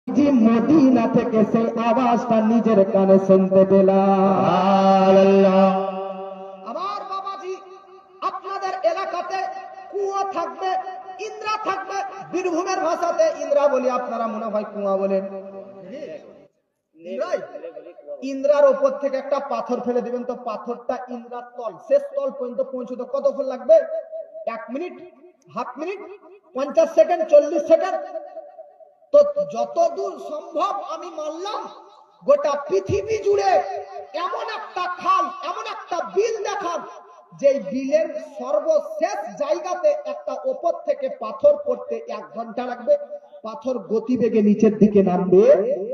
জি Medina থেকে সেই আওয়াজটা নিজের কানে শুনতে পেলাম। আমার বাবাজি, আপনাদের এলাকাতে কুয়া থাকবে, ইন্দ্রা থাকবে। বীরভূমের ভাষাতে ইন্দ্রা বলি, আপনারা মনে হয় কুয়া বলেন। ইন্দ্রার ওপর থেকে একটা পাথর ফেলে দিবেন, তো পাথরটা ইন্দ্রার তল, শেষ তল পর্যন্ত পৌঁছতে কতক্ষণ লাগবে? 1 minute, half minute, 50 second, 40 second. তো যতদূর সম্ভব আমি মানলাম, গোটা পৃথিবী জুড়ে এমন একটা খাল, এমন একটা বিল দেখান, যে বিলের সর্বশেষ জায়গাতে একটা ওপর থেকে পাথর পড়তে 1 ঘন্টা লাগবে। পাথর গতিবেগে নিচের দিকে নামবে,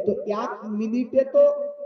তো 1 মিনিটে তো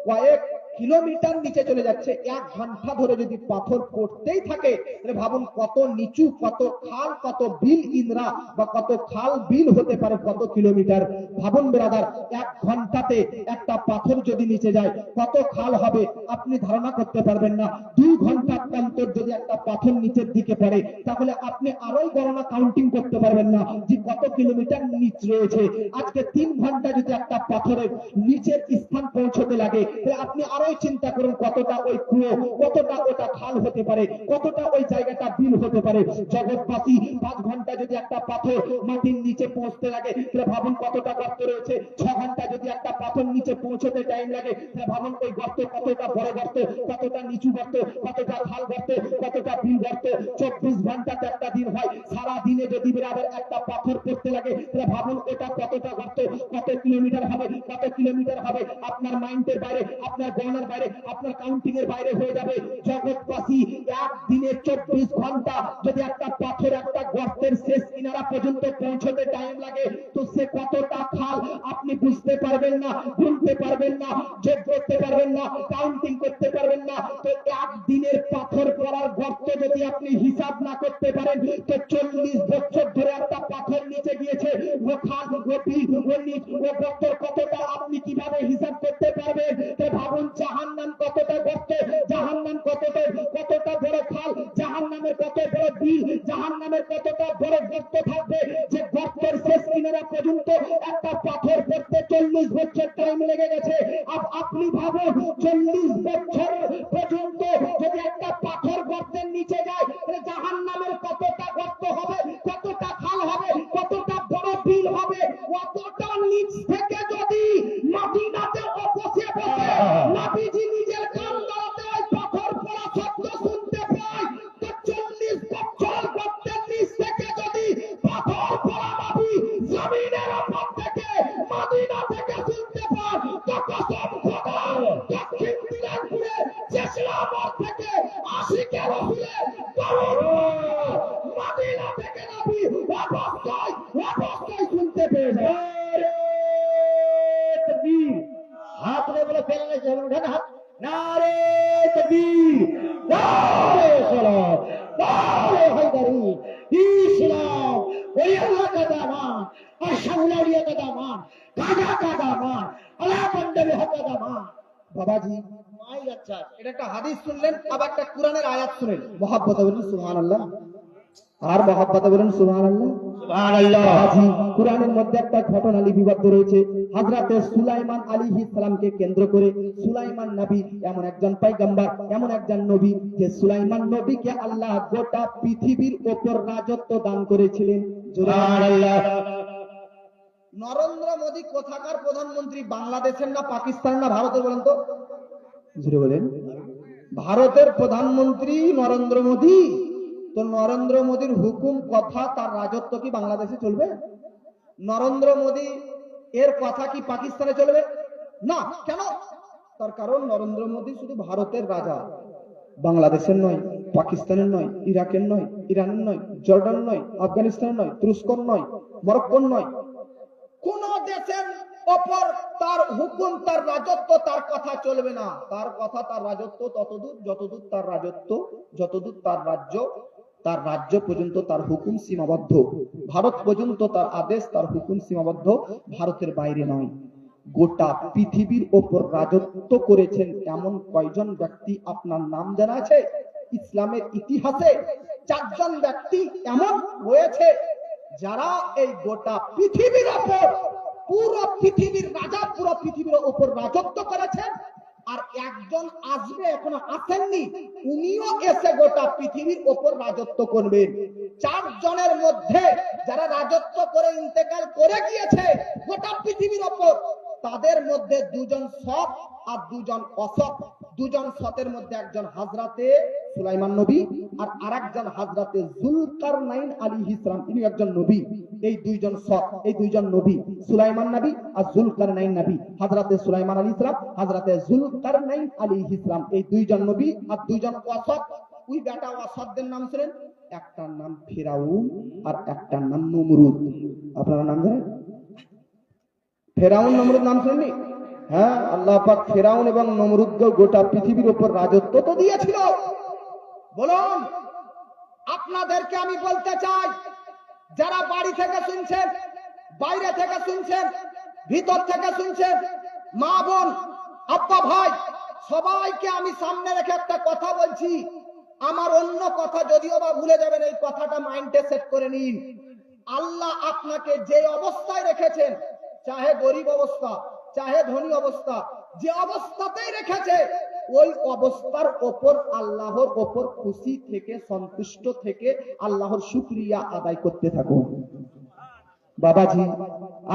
কয়েক কিলোমিটার নিচে চলে যাচ্ছে। 1 ঘন্টা ধরে যদি পাথর পড়তেই থাকে, তাহলে ভাবুন কত নিচু, কত খাল, কত বিল ইন্দ্রা বা কত খাল বিল হতে পারে, কত কিলোমিটার। ভাবুন ব্রাদার, 1 ঘন্টাতে একটা পাথর যদি নিচে যায়, কত খাল হবে আপনি ধারণা করতে পারবেন না। 2 ঘন্টা অন্তর যদি একটা পাথর নিচের দিকে পড়ে, তাহলে আপনি আরোই গণনা কাউন্টিং করতে পারবেন না যে কত কিলোমিটার নিচ রয়েছে। আজকে 3 ঘন্টা যদি একটা পাথরের নিচের স্থান পৌঁছতে লাগে, তাহলে আপনি আরোই চিন্তা করুন কতটা ওই কুয়ো, কতটা ওটা খাল হতে পারে, কতটা ওই জায়গাটা বিল হতে পারে। জগৎবাসী 5 ঘন্টা যদি একটা পাথর মাটির নিচে পৌঁছতে লাগে, তাহলে ভাবুন কতটা গর্ত রয়েছে। 6 ঘন্টা যদি একটা পাথর নিচে পৌঁছতে টাইম লাগে, তাহলে ভাবুন ওই গর্ত কতটা বড় গর্ত, কতটা নিচু গর্ত, কতটা খাল গর্ত, কতটা বিল গর্ত। 24 ঘন্টাতে একটা দিন হয়, সারা দিনে যদি বিরাদের একটা পাথর পড়তে লাগে, তাহলে ভাবুন এটা কতটা গর্ত, কত কিলোমিটার হবে, কত কিলোমিটার হবে। আপনার মাইন্ডের বাইরে, আপনার গণনার বাইরে, আপনার কাউন্টিং এর বাইরে হয়ে যাবে। জগৎবাসী একদিনে 24 ঘন্টা যদি একটা পাথর একটা গর্তের শেষ কিনারা পর্যন্ত পৌঁছতে টাইম লাগে, তো সে কতটা খাল আপনি বুঝতে পারবেন না, গুনতে পারবেন না, যোগ করতে পারবেন না, কাউন্টিং করতে পারবেন না। তো একদিনের পাথর পড়ার গর্ত যদি আপনি হিসাব না করতে পারেন, তো 40 বছর ধরে একটা পাথর নিচে গিয়েছে, ও খাল, ও বিল, ও নিচ, ও গর্ত কতটা আপনি কিভাবে হিসাব করতে পারবেন? তো ভাবুন জাহান্নাম কতটা গর্ত, জাহান্নাম কতটা কতটা বড় খাল, জাহান্নামের কত বড় বিল, জাহান্নামের কতটা বড় গর্ত থাকবে, যে গর্তের শেষ কিনারা পর্যন্ত একটা পাথর পড়তে 40 বছর টাইম লেগে গেছে। আপনি ভাবুন 40 বছর পর্যন্ত যদি একটা পাথর গর্তের নিচে যায়, তাহলে জাহান্নামের কতটা গর্ত হবে, কতটা খাল হবে, কতটা বড় বিল হবে। কতটা নিচ থেকে যদি মদিনাতে বসে বসে নবীজি নিজের কান দ্বারাতে ওই পাথর পড়া শব্দ শুনতে পায়, তো 40 বছর গর্তের নিচ থেকে যদি পাথর পড়া নবী জমিনের উপর থেকে মদিনা থেকে শুনতে পায়, তো কসম খোদার দক্ষিণ দিনাজপুরে চেশলামর থেকে আশিকের রসুলে মদিনা থেকে নবী অবস্থায় শুনতে পেয়ে যায়। হাত বলে ফেললে যেমন উঠে হাত, নারে তাকবীর, নারে সালাত, নারে হায়দারি, ইসলাম ওই আল্লাহ का दामान और शाउलारिया का दामान, गाजा का दामान, अला बंदे का दामान। বাবাজি এটা একটা হাদিস শুনলেন, আবার একটা কোরআনের আয়াত শুনেন। মহব্বতে বলুন সুবহানাল্লাহ, আর মহব্বতে বলুন সুবহানাল্লাহ, সুবহানাল্লাহ। বাবাজি কোরআনের মধ্যে একটা ঘটনা লিপিবদ্ধ রয়েছে। হযরতে সুলাইমান আলাইহিস সালামকে কেন্দ্র করে, সুলাইমান নবী এমন একজন পয়গম্বর, এমন একজন নবী, যে সুলাইমান নবীকে আল্লাহ গোটা পৃথিবীর উপর রাজত্ব দান করেছিলেন। সুবহানাল্লাহ। নরেন্দ্র মোদী কোথাকার প্রধানমন্ত্রী? বাংলাদেশের না পাকিস্তান না ভারতের? বলেন তো, জুড়ে বলেন। ভারতের প্রধানমন্ত্রী নরেন্দ্র মোদী। তো নরেন্দ্র মোদীর হুকুম কথা, তার রাজত্ব কি বাংলাদেশে চলবে? নরেন্দ্র মোদী এর কথা কি পাকিস্তানে চলবে? না। কেন? তার কারণ নরেন্দ্র মোদী শুধু ভারতের রাজা, বাংলাদেশের নয়, পাকিস্তানের নয়, ইরাকের নয়, ইরানের নয়, জর্ডান নয়, আফগানিস্তানের নয়, তুরস্কর নয়, মরক্কোর নয়। কোন দেশের ওপর তার হুকুম, তার রাজত্ব, তার কথা চলবে না। তার কথা, তার রাজত্ব ততদূর যতদূর তার রাজত্ব, যতদূর তার রাজ্য, তার রাজ্য পর্যন্ত তার হুকুম সীমাবদ্ধ। ভারত পর্যন্ত তার আদেশ, তার হুকুম সীমাবদ্ধ, ভারতের বাইরে নয়। গোটা পৃথিবীর ওপর রাজত্ব করেছেন এমন কয়জন ব্যক্তি আপনার নাম জানা আছে? ইসলামের ইতিহাসে 4 জন ব্যক্তি এমন রয়েছে যারা এই গোটা পৃথিবীর ওপর পুরো পৃথিবীর রাজা, পুরো পৃথিবীর উপর রাজত্ব করেছেন। আর একজন আসবে, এখনো আসেননি, উনিও এসে গোটা পৃথিবীর উপর রাজত্ব করবেন। 4 জনের মধ্যে যারা রাজত্ব করে ইন্তেকাল করে গিয়েছে গোটা পৃথিবীর উপর, তাদের মধ্যে 2 জন সৎ আর 2 জন অসৎ। 2 জন সতের মধ্যে একজন হযরতে সুলাইমান নবী আর আরেকজন হযরতে যুলকারনাইন আলাইহিস সালাম, তিনি একজন নবী। এই 2 জন সৎ, এই 2 জন নবী, সুলাইমান নবী আর যুলকারনাইন নবী। হযরতে সুলাইমান আলাইহিস সালাম, হযরতে যুলকারনাইন আলাইহিস সালাম, এই 2 জন নবী আর 2 জন অসৎ। ওই বেটা অসৎদের নাম ছিলেন, একটার নাম ফিরাউন আর একটার নাম নমরুদ। আপনারা নাম জানেন? ফেরাউন নমরুদ নাম শুননি? হ্যাঁ, আল্লাহ পাক ফেরাউন এবং নমরুদকে গোটা পৃথিবীর উপর রাজত্ব তো দিয়েছিল। বলুন, আপনাদেরকে আমি বলতে চাই, যারা বাড়ি থেকে শুনছেন, বাইরে থেকে শুনছেন, ভিতর থেকে শুনছেন, মা বোন, আব্বা ভাই, সবাইকে আমি সামনে রেখে একটা কথা বলছি। আমার অন্য কথা যদিও বা ভুলে যাবেন, এই কথাটা মাইন্ডে সেট করে নিন। আল্লাহ আপনাকে যে অবস্থায় রেখেছেন, চাহে গরিব অবস্থা, চাহে ধনী অবস্থা, যে অবস্থাতেই রেখেছে, ওই অবস্থার ওপর আল্লাহর ওপর খুশি থেকে, সন্তুষ্ট থেকে আল্লাহর শুকরিয়া আদায় করতে থাকুন। বাবাজি,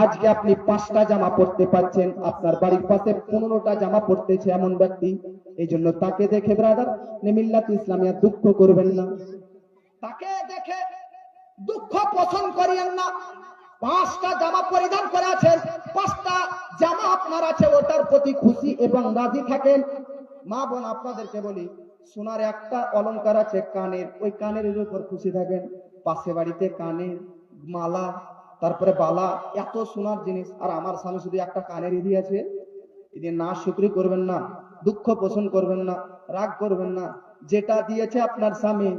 আজকে আপনি 5টা জামা পরতে পারছেন, আপনার বাড়ির পাশে 15টা জামা পরতেছে এমন ব্যক্তি। এই জন্য তাকে দেখে ব্রাদার মিল্লাত ইসলামিয়া দুঃখ করবেন না, তাকে দেখে দুঃখ পোষণ করিয়েন না। 5টা জামা পরিধান করে আছেন, 5টা জামা আপনার আছে, ওটার প্রতি খুশি এবং রাজি থাকেন। মা বোন, আপনাদেরকে বলি, সোনার একটা অলংকার আছে কানের, ওই কানের উপর খুশি থাকেন। পাশে বাড়িতে কানের মালা, তারপরে বালা, এত সোনার জিনিস, আর আমার স্বামী শুধু একটা কানের দিয়েছে। এদের না শুকরি করবেন না, দুঃখ পোষণ করবেন না, রাগ করবেন না। যেটা দিয়েছে আপনার স্বামী,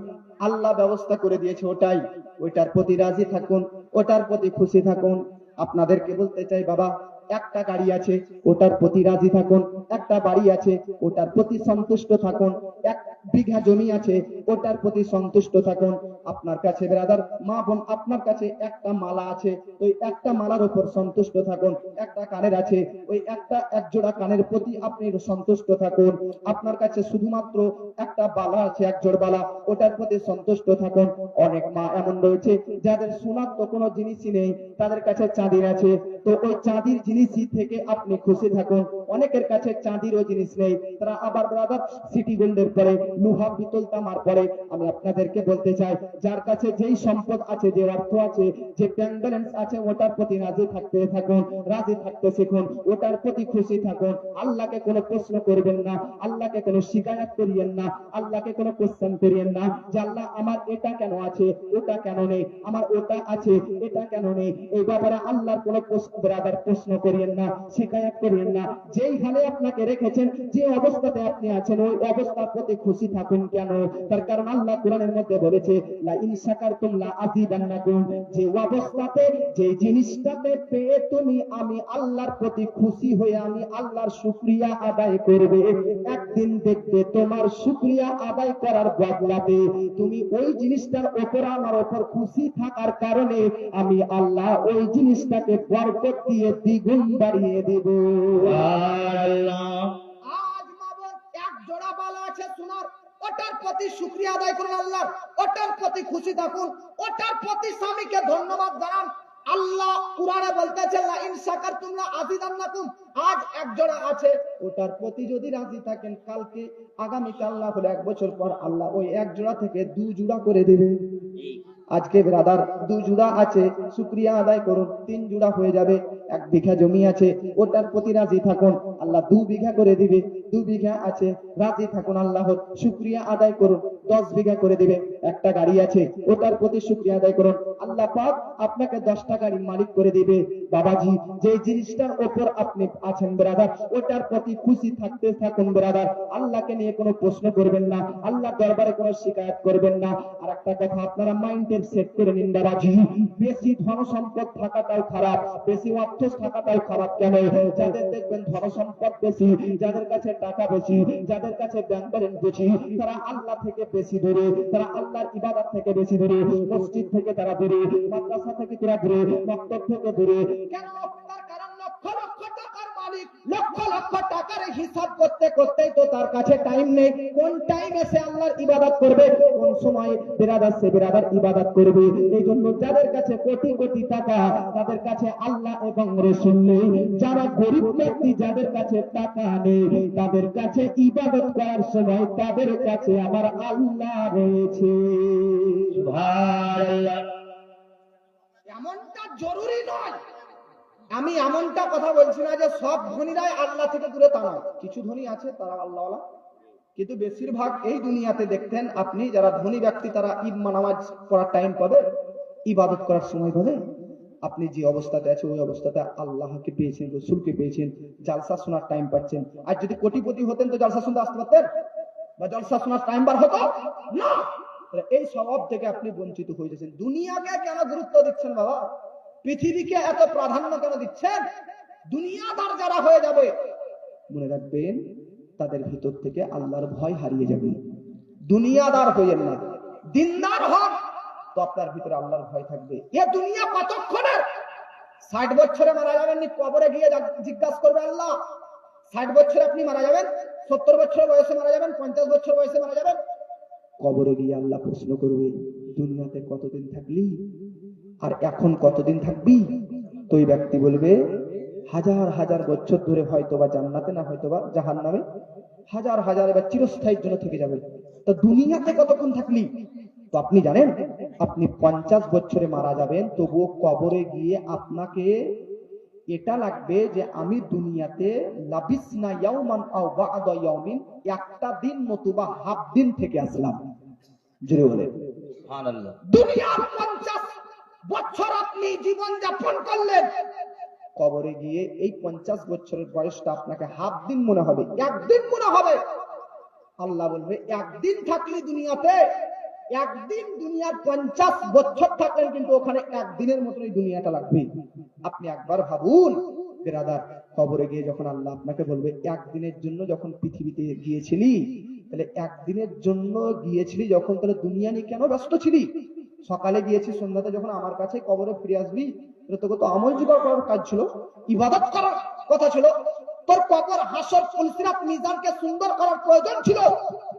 আল্লাহ ব্যবস্থা করে দিয়েছে, ওটাই, ওইটার প্রতি রাজি থাকুন, ওটার প্রতি খুশি থাকুন। আপনাদেরকে বলতে চাই বাবা, একটা গাড়ি আছে, ওটার প্রতি রাজি থাকুন। একটা বাড়ি আছে, ওটার প্রতি সন্তুষ্ট থাকুন। 1 বিঘা জমি আছে, ওটার প্রতি সন্তুষ্ট থাকুন। আপনার কাছে ব্রাদার, মা বোন, আপনার কাছে একটা মালা আছে, ওই একটা মালার উপর সন্তুষ্ট থাকুন। একটা কানের আছে, ওই এক জোড়া কানের প্রতি আপনি সন্তুষ্ট থাকুন। আপনার কাছে শুধুমাত্র একটা বালা আছে, 1 জোড় বালা, ওটার প্রতি সন্তুষ্ট থাকুন। অনেক মা এমন রয়েছে যাদের সোনার তো কোনো জিনিসই নেই, তাদের কাছে চাঁদির আছে, তো ওই চাঁদির জিনিসই থেকে আপনি খুশি থাকুন। অনেকের কাছে চাঁদিরও জিনিস নেই, তারা আবার ব্রাদার সিটি গোল্ডের পরে, লোহা পিতল তামার পরে। আমি আপনাদেরকে বলতে চাই, যার কাছে যেই সম্পদ আছে, যে অর্থ আছে, যে ব্যাংক ব্যালেন্স আছে, ওটার প্রতি রাজি থাকতে থাকুন, রাজি থাকতে শিখুন, ওটার প্রতি খুশি থাকুন। আল্লাহকে কোনো প্রশ্ন করবেন না, আল্লাহকে কোনো শিকায়ত করিয়েন না, আল্লাহকে কোনো কোশ্চেন করিয়েন না যে আল্লাহ আমার এটা কেন আছে, ওটা কেন নেই, আমার ওটা আছে, এটা কেন নেই। এই ব্যাপারে আল্লাহর কোনো ব্রাদার প্রশ্ন করিয়েন না, শিকায়ত করিয়েন না। যেই হালে আপনাকে রেখেছেন, যে অবস্থাতে আপনি আছেন, ওই অবস্থার প্রতি খুশি থাকুন। কেন? তার কারণ আল্লাহ কোরআনের মধ্যে বলেছে, লা ইন শাকারতুম লা আযীদান্নাকুম, যে অবস্থাতে, যে জিনিসটাতে পেয়ে তুমি আমি আল্লাহর প্রতি খুশি হয়ে আমি আল্লাহর শুকরিয়া আদায় করবে, একদিন দেখবে তোমার শুকরিয়া আদায় করার বদলাতে তুমি ওই জিনিসটার উপর, আমার উপর খুশি থাকার কারণে আমি আল্লাহ ওই জিনিসটাকে বরকত দিয়ে দ্বিগুণ বাড়িয়ে দেব। আজ মা বোন, 1 জোড়া বালা আছে সোনার, ওটার প্রতি শুকরিয়া আদায় করুন আল্লাহ, ওটার প্রতি খুশি থাকুন, ওটার প্রতি স্বামীকে ধন্যবাদ জানান। আল্লাহ কুরআনে বলতেছে, লা ইন শাকারতুম লা আযীদান্নাকুম। আজ 1 জোড়া আছে, ওটার প্রতি যদি রাজি থাকেন, কালকে, আগামীকাল, না হলে 1 বছর পর আল্লাহ ওই 1 জোড়া থেকে 2 জোড়া করে দেবে। আজকে ব্রাদার 2 জোড়া আছে, শুকরিয়া আদায় করুন, 3 জোড়া হয়ে যাবে। 1 বিঘা জমি আছে, ওটার প্রতি রাজি থাকুন, আল্লাহ 2 বিঘা করে দিবে। 2 বিঘা আছে, রাজি থাকুন, আল্লাহর শুকরিয়া আদায় করুন, 10 বিঘা করে দিবে। একটা গাড়ি আছে, ওটার প্রতি শুকরিয়া আদায় করুন, আল্লাহ পাক আপনাকে 10টা গাড়ির মালিক করে দিবে। বাবাজি, যে জিনিসটার উপর আপনি আছেন ব্রাদার, ওটার প্রতি খুশি থাকতে থাকুন ব্রাদার। আল্লাহকে নিয়ে কোনো প্রশ্ন করবেন না, আল্লাহ দরবারে কোনো শিকায়ত করবেন না। আর একটা কথা আপনারা মাইন্ডে সেট করে নিন বাবাজি, বেশি ধন সম্পদ থাকাটাও খারাপ, বেশি অর্থ থাকাটাও খারাপ। কেন? যাদের দেখবেন ধন সম্পদ বেশি, যাদের কাছে টাকা বেশি, যাদের কাছে ব্যাংক ব্যালেন্স বেশি, তারা আল্লাহ থেকে বেশি দূরে, তারা আল্লাহর ইবাদত থেকে বেশি দূরে, মসজিদ থেকে তারা দূরে, মাদ্রাসা থেকে তারা দূরে, মক্তব থেকে দূরে। কেন? তার কারণ লক্ষ লক্ষ টাকার হিসাব করতে করতেই তো তার কাছে টাইম নেই। কোন টাইমে সে আল্লাহর ইবাদত করবে, কোন সময় বিরাদার সে বিরাদার ইবাদত করবে। এই জন্য যাদের কাছে কোটি কোটি টাকা, তাদের কাছে আল্লাহ এবং রাসূল নেই। যারা গরিব ব্যক্তি, যাদের কাছে টাকা নেই, তাদের কাছে ইবাদত করার সময় তাদের কাছে আমার আল্লাহ রয়েছে। সুবহানাল্লাহ। এমনটা জরুরি নয়, আমি এমনটা কথা বলছি না যে সব ধনীরাই আল্লাহ থেকে দূরে, তা নয়। কিছু ধনী আছে তারা আল্লাহওয়ালা, কিন্তু বেশিরভাগ এই দুনিয়াতে দেখতেন আপনি যারা ধনী ব্যক্তি তারা ঈদ নামাজ পড়ার টাইম পাবে, ইবাদত করার সময় পাবে। আপনি যে অবস্থাতে আছে ওই অবস্থাতে আল্লাহকে পেয়েছেন, রাসূলকে পেয়েছেন, জালসা শোনার টাইম পাচ্ছেন। আর যদি কোটিপতি হতেন তো জালসা শুনতে আসতে পারতেন বা জলসা শোনার টাইম বার হতো না। এই স্বভাব থেকে আপনি বঞ্চিত হয়ে যাচ্ছেন। দুনিয়াকে কেন গুরুত্ব দিচ্ছেন বাবা? পৃথিবীকে এত প্রাধান্য কেন দিচ্ছেন? দুনিয়াদার যারা হয়ে যাবে, মনে রাখবেন তাদের ভিতর থেকে আল্লাহর ভয় হারিয়ে যাবে। দুনিয়াদার হইয়েন না, দিনদার হন, তো আপনার ভিতরে আল্লাহর ভয় থাকবে। এ দুনিয়া কতক্ষণের? 60 বছরে মারা যাবেন, কবরে গিয়ে জিজ্ঞাসা করবে আল্লাহ। 60 বছরে আপনি মারা যাবেন, 70 বছর বয়সে মারা যাবেন, 50 বছর বয়সে মারা যাবেন, কবরে গিয়ে আল্লাহ প্রশ্ন করবে দুনিয়াতে কতদিন থাকলি আর এখন কতদিন থাকবি? তো ওই ব্যক্তি বলবে হাজার হাজার বছর ধরে, হয়তোবা জান্নাতে না হয়তোবা জাহান্নামে, হাজার হাজার এবার চিরস্থায়ীর জন্য থেকে যাবে। তো দুনিয়াতে কতক্ষণ থাকলি? তো আপনি জানেন আপনি 50 বছরে মারা যাবেন, তবুও কবরে গিয়ে আপনাকে এটা লাগবে যে আমি দুনিয়াতে লাবিসনা ইয়াওমান আও বা'দা ইয়াওমিন, একটা দিন নতুবা হাফ দিন থেকে আসলাম। জোরে বলে সুবহানাল্লাহ। দুনিয়ার 50 বছর আপনি জীবন যাপন করলেন, কবরে গিয়ে এই 50 বছরের বয়সটা আপনাকে হাফ দিন মনে হবে, একদিন মনে হবে। আল্লাহ বলবে একদিন থাকলি দুনিয়াতে, একদিন দুনিয়ার 50 বছর থাকলেন, কিন্তু ওখানে একদিনের মতন এই দুনিয়াটা লাগবে। আপনি একবার ভাবুন বিরাদার, কবরে গিয়ে যখন আল্লাহ আপনাকে বলবে একদিনের জন্য যখন পৃথিবীতে গিয়েছিলি, তাহলে একদিনের জন্য গিয়েছিলি যখন, তাহলে দুনিয়া নিয়ে কেন ব্যস্ত ছিলি? সকালে গিয়েছি, সন্ধ্যাতে যখন আমার কাছে কবরে ফিরে আসবি, তোকে তো আমল জোগাড় করার কাজ ছিল, ইবাদত করার কথা ছিল, তোর কবর হাসর পুলসিরাত মিজানকে সুন্দর করার প্রয়োজন ছিল।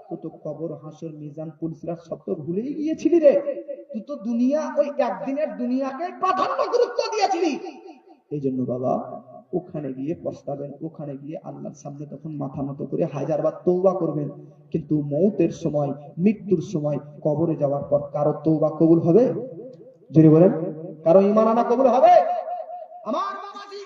তুই তো কবর হাসর মিজান পুলসিরাত সব তো ভুলেই গিয়েছিলি রে। তুই তো দুনিয়া, ওই একদিনের দুনিয়াকে প্রাধান্য গুরুত্ব দিয়েছিলি। এই জন্য বাবা ওখানে গিয়ে পস্তাবেন, ওখানে গিয়ে আল্লাহর সামনে তখন মাথা নত করে হাজারবার তওবা করবেন। কিন্তু মৌতের সময়, মৃত্যুর সময়, কবরে যাওয়ার পর কারো তওবা কবুল হবে? যদি বলেন কারো ঈমান আনা কবুল হবে? আমার বাবাজি,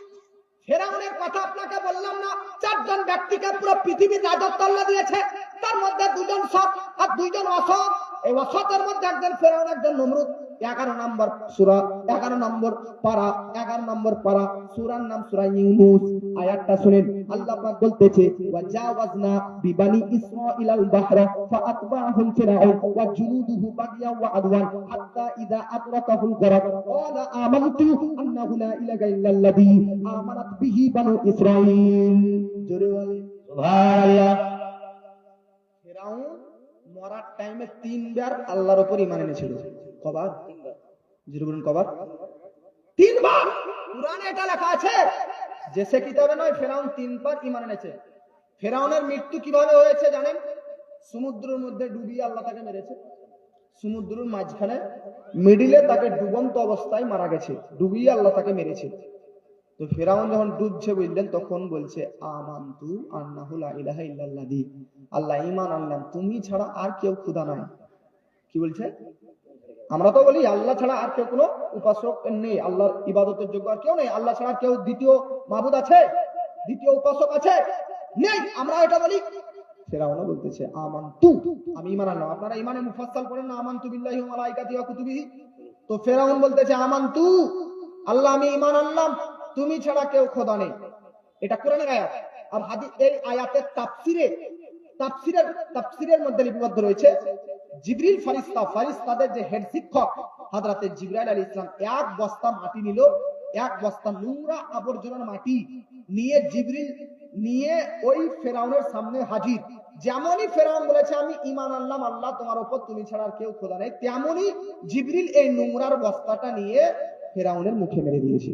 ফেরাউনের কথা আপনাকে বললাম না, 4 জন ব্যক্তিকে পুরো পৃথিবীর রাজত্ব আল্লাহ দিয়েছে, তার মধ্যে 2 জন সৎ আর 2 জন অসৎ। এই অসতের মধ্যে একজন ফেরাউন, একজন নমরুদ। 11 নম্বর সূরা, 11 নম্বর পারা, 11 নম্বর পারা, সূরার নাম সূরা ইউনূস। আয়াতটা শুনেন, আল্লাহ পাক বলতেছে ওয়াজাওয়াজনা বিবানি ইসরাঈলাল বাহরা ফাআতবাহুম ফিরআউন ওয়া জুনুদুহু বাগিয়া ওয়া আদওয়ান হাত্তা ইযা আদরাকাহুল গরক ক্বালা আমানতু আন্নাহু লা ইলাহা ইল্লাল্লাযী আমানাত বিহি বানু ইসরাঈল। জোরে বলে সুবহানাল্লাহ। ফেরাউন মরার টাইমে 3 বার আল্লাহর উপর ঈমান এনেছিল। কবার? 3 বার। জোরে বলুন কবার? 3 বার। কুরআনে এটা লেখা আছে, যে সে কিতাবে নয়, ফেরাউন 3 বার ঈমান এনেছে। ফেরাউনের মৃত্যু কিভাবে হয়েছে জানেন? সমুদ্রের মধ্যে ডুবিয়ে আল্লাহ তাকে মেরেছে। সমুদ্রের মাঝখানে মিডিলে তাকে ডুবন্ত অবস্থায় মারা গেছে, ডুবিয়ে আল্লাহ তাকে মেরেছে। তো ফেরাউন যখন ডুবছে বুঝলেন, তখন বলছে আমানতু আন্নাহু লা ইলাহা ইল্লাল্লাযী, আল্লাহ ঈমান আনলাম তুমি ছাড়া আর কেউ খোদা নাই। কি বলছে? আমরা তো বলি আল্লাহ ছাড়া আর কেউ কোনো উপাসক নেই, আল্লাহর ইবাদতের যোগ্য আর কেউ নেই, আল্লাহ ছাড়া কেউ দ্বিতীয় মাবুদ আছে, দ্বিতীয় উপাসক আছে? নেই, আমরা এটা বলি। ফেরাউন বলতেছে আমানতু, আমি ঈমান আনলাম। আপনারা ঈমানে মুফাসসাল পড়েন না, আমানতু বিল্লাহি ওয়া মালাইকাতিহি ওয়া কুতুবিহি? তো ফেরাউন বলতেছে আমানতু, আল্লাহ আমি ঈমান আনলাম তুমি ছাড়া কেউ খোদা নেই। এটা কোরআনের আয়াত। আর হাদিস, এই আয়াতের তাফসীরের মধ্যে লিপিবদ্ধ রয়েছে জিবরিল ফারিস্তাদের যে হেড শিক্ষক হযরতে জিবরাইল আলাইহিস সালাম 1 বস্তা মাটি নিল, 1 বস্তা নোংরা আবর্জনার মাটি নিয়ে জিবরিল নিয়ে ওই ফেরাউনের সামনে হাজির। যেমনই ফেরাউন বলেছে আমি ঈমান আনলাম আল্লাহ তোমার উপর তুমি ছাড়া আর কেউ খোদা নেই, তেমনই জিবরিল এই নোংরার বস্তাটা নিয়ে ফেরাউনের মুখে মেরে দিয়েছে।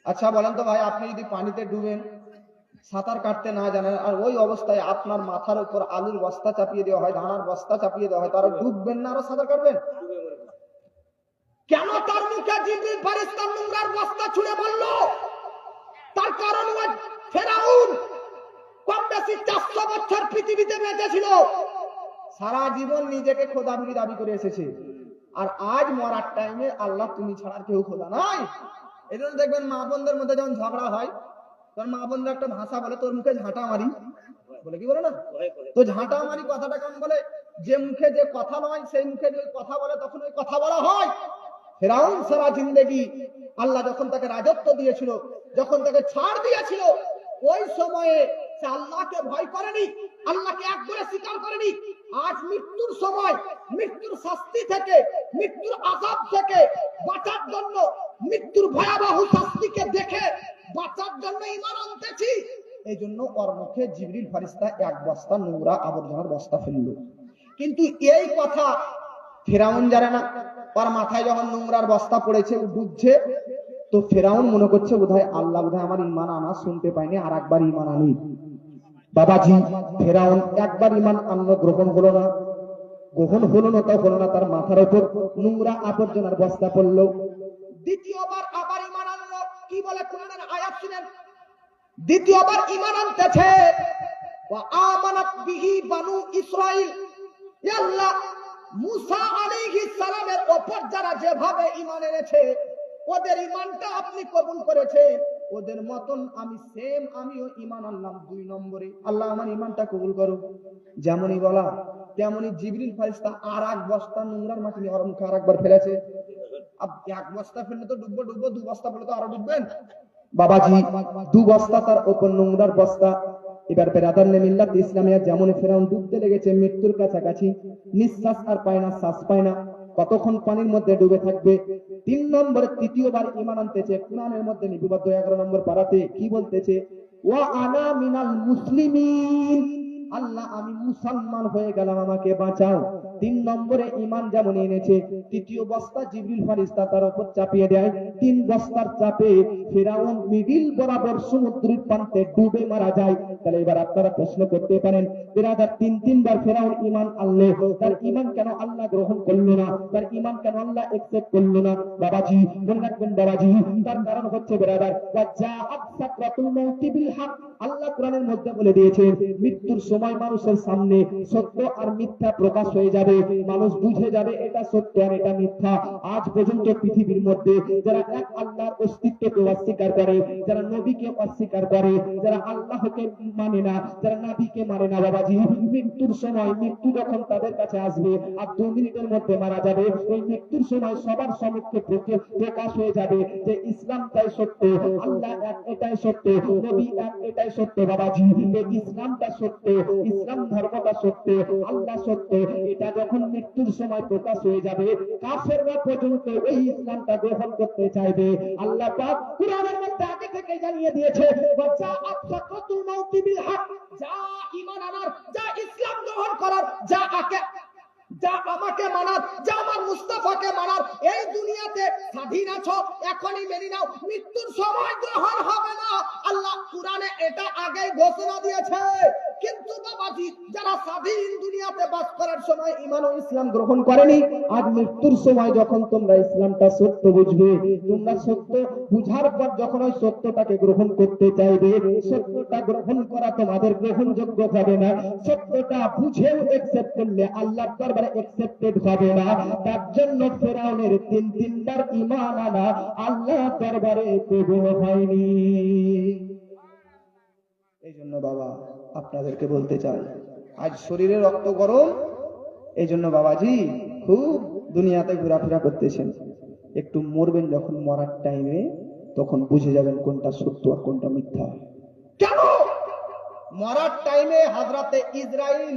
আচ্ছা বলেন তো ভাই, আপনি যদি পানিতে ডুবেন সাঁতার কাটতে না জানেন, আর ওই অবস্থায় আপনার মাথার উপর আলুর বস্তা চাপিয়ে দেওয়া হয়, ধানার বস্তা চাপিয়ে দেওয়া হয়, তারা ডুববেন না আরো সাঁতার কাটবেন? কেন তার মুখে জিবরিল ফেরেশতা নোংরার বস্তা ছুঁড়ে বলল? তার কারণ ওই ফেরাউন কম বেশি 400 বছর পৃথিবীতে বেঁচে ছিল, সারা জীবন নিজেকে খোদা বলে দাবি করে এসেছে, আর আজ মরার টাইমে আল্লাহ তুমি ছাড়া আর কেউ খোদা নাই। এই জন্য দেখবেন মা বোনদের মধ্যে যখন ঝগড়া হয়, তোর মা বোনরা একটা ভাষা বলে, তোর মুখে ঝাঁটা মারি বলে, কি বলে না? তো ঝাঁটা মারি কথাটা কেমন বলে? যে মুখে যে কথা নয় সেই মুখে যে কথা বলে তখন ওই কথা বলা হয়। ফেরাউন সারা জিন্দেগি আল্লাহ যখন তাকে রাজত্ব দিয়েছিল, যখন তাকে ছাড় দিয়েছিল, ওই সময়ে সে আল্লাহকে ভয় করেনি, আল্লাহকে একবারে স্বীকার করেনি। আজ মৃত্যুর সময়, মৃত্যুর শাস্তি থেকে, মৃত্যুর আযাব থেকে বাঁচার জন্য, মৃত্যুর ভয়াবহ শাস্তিকে দেখে বাঁচার জন্য ঈমান আনতেছি, এই জন্য ওর মুখে জিবরিল ফেরেশতা এক বস্তা নোংরা আবর্জনার বস্তা ফেললো। কিন্তু এই কথা ফেরাউন জানে না। ওর মাথায় যখন নোংরার বস্তা পড়েছে, ও ডুবছে, তো ফেরাউন মনে করছে বোধহয় আল্লাহ বোধহয় আমার ঈমান আনা শুনতে পাইনি, আর একবার ঈমান আনি। বাবাজি, ফেরাউন একবার ঈমান আনলো, গ্রহণ হলো না। গ্রহণ হলো না, তাও হলো না, তার মাথার উপর নোংরা আবর্জনার বস্তা পড়লো। দ্বিতীয়বার আবার ঈমান আনলো। কি বলে কোরআনের আয়াত শুনেন, দ্বিতীয়বার ঈমান আনতেছে, ওয়া আমানাত বিহি বানু ইসরাঈল। আল্লাহ মুসা আলাইহিস সালামের উপর যারা যেভাবে ঈমান এনেছে, ওদের ঈমানটা আপনি কবুল করেছেন, ওদের মতন আমি সেম আমিও ঈমান আনলাম 2 নম্বরে। আল্লাহ আমার ঈমানটা কবুল করো। যেমনই বলা তেমনই জিবরিল ফেরেশতা আর এক বস্তা নোংরার মাটি নিয়ে ওর মুখে আরেকবার ফেলেছে। अब एक बस्ता ফেললে তো ডুববো ডুববো, 2 বস্তা ফেললে তো আরো ডুববেন। বাবাজি, 2 বস্তা তার উপর নোংরার বস্তা। এবার বেরাদার নে মিল্লাত ইসলামিয়া যেমন ফেরাউন ডুবতে লেগেছে, মৃত্যুর কাছাকাছি, নিঃশ্বাস আর পায় না, শ্বাস পায় না, কতক্ষণ পানির মধ্যে ডুবে থাকবে। 3 নম্বরে তৃতীয়বার ঈমান আনতেছে। কোরআনের মধ্যে নিবিবদ্ধ 11 নম্বর পারাতে কি বলতেছে? ওয়া আনা মিনাল মুসলিমিন, আল্লাহ আমি মুসলমান হয়ে গেলাম, আমাকে বাঁচাও। 3 নম্বরে ঈমান যেমন এনেছে, তৃতীয় বস্তা জিবরিল ফেরেশতা তার উপর চাপিয়ে দেয়। 3 বস্তার চাপে ফেরাউন মিডিল বরাবর সমুদ্রের প্রান্তে ডুবে মারা যায়। তাহলে এবার আপনারা প্রশ্ন করতে পারেন, বিরাদার 3 বার ফেরাউন ঈমান আনলো, তার ঈমান কেন আল্লাহ গ্রহণ করলো না? তার ঈমান কেন আল্লাহ একসেপ্ট করলো না? বাবাজি মনে রাখবেন, বাবাজি তার কারণ হচ্ছে বিরাদার, ওয়া জাআত সাকরাতুল মাউতি বিল হক। আল্লাহ কোরআনের মধ্যে বলে দিয়েছেন, মৃত্যুর সময় মানুষের সামনে সত্য আর মিথ্যা প্রকাশ হয়ে যাবে, মানুষ বুঝে যাবে এটা সত্য আর এটা মিথ্যা। আজ পর্যন্ত পৃথিবীর মধ্যে যারা এক আল্লাহর অস্তিত্বকে অস্বীকার করে, যারা নবীকে অস্বীকার করে, যারা আল্লাহকে মানে না, যারা নবীকে মানে না, বাবাজি মৃত্যুর সময়, মৃত্যু যখন তাদের কাছে আসবে আর 2 মিনিটের মধ্যে মারা যাবে, ওই মৃত্যুর সময় সবার সম্মুখে প্রকাশ হয়ে যাবে যে ইসলামটাই সত্য, আল্লাহ এক এটাই সত্য, নবী এক এটাই সত্য। বাবাজি এই ইসলামটা সত্য, ইসলাম ধর্মটা সত্য, আল্লাহ সত্য, এটা যখন মৃত্যুর সময় প্রকাশ হয়ে যাবে, কাফেররা পর্যন্ত এই ইসলামটা গ্রহণ করতে চাইবে। আল্লাহ পাক কুরআনের মধ্যে আগে থেকে জানিয়ে দিয়েছে, ওয়াজাআত সাকরাতুল মাউতি বিল হক, যা ঈমান আনার, যা ইসলাম গ্রহণ করার, যা আমাকে মানার, যা আমার মুস্তাফাকে মানার, এই দুনিয়াতে স্বাধীন আছো, এখনই মেনে নাও, মৃত্যুর সময় গ্রহণ হবে না। আল্লাহ কুরআনে এটা আগেই ঘোষণা দিয়েছে। কিন্তু বাবাজি যারা স্বাধীন দুনিয়াতে বাস করার সময় ঈমান ও ইসলাম গ্রহণ করেনি, আজ মৃত্যুর সময় যখন তোমরা ইসলামটা সত্য বুঝবে, তোমরা সত্য বুঝার পর যখন ওই সত্যটাকে গ্রহণ করতে চাইবে, সত্যটা গ্রহণ করা তোমাদের গ্রহণযোগ্য হবে না। সত্যটা বুঝেও একসেপ্ট করলে আল্লাহর দরবারে একসেপ্টেড হবে না। তার জন্য ফেরাউনের 3 বার ঈমান আনা আল্লাহর দরবারে কবুল হয়নি। এই জন্য বাবা আপনাদেরকে বলতে চাই, আজ শরীরে রক্ত গরম, এই জন্য বাবাজি খুব দুনিয়াতে ঘোরাফেরা করতেছেন, একটু মরবেন যখন, মরার টাইমে তখন বুঝে যাবেন কোনটা সত্য আর কোনটা মিথ্যা। কেন? মরার টাইমে হযরতে ইসরাইল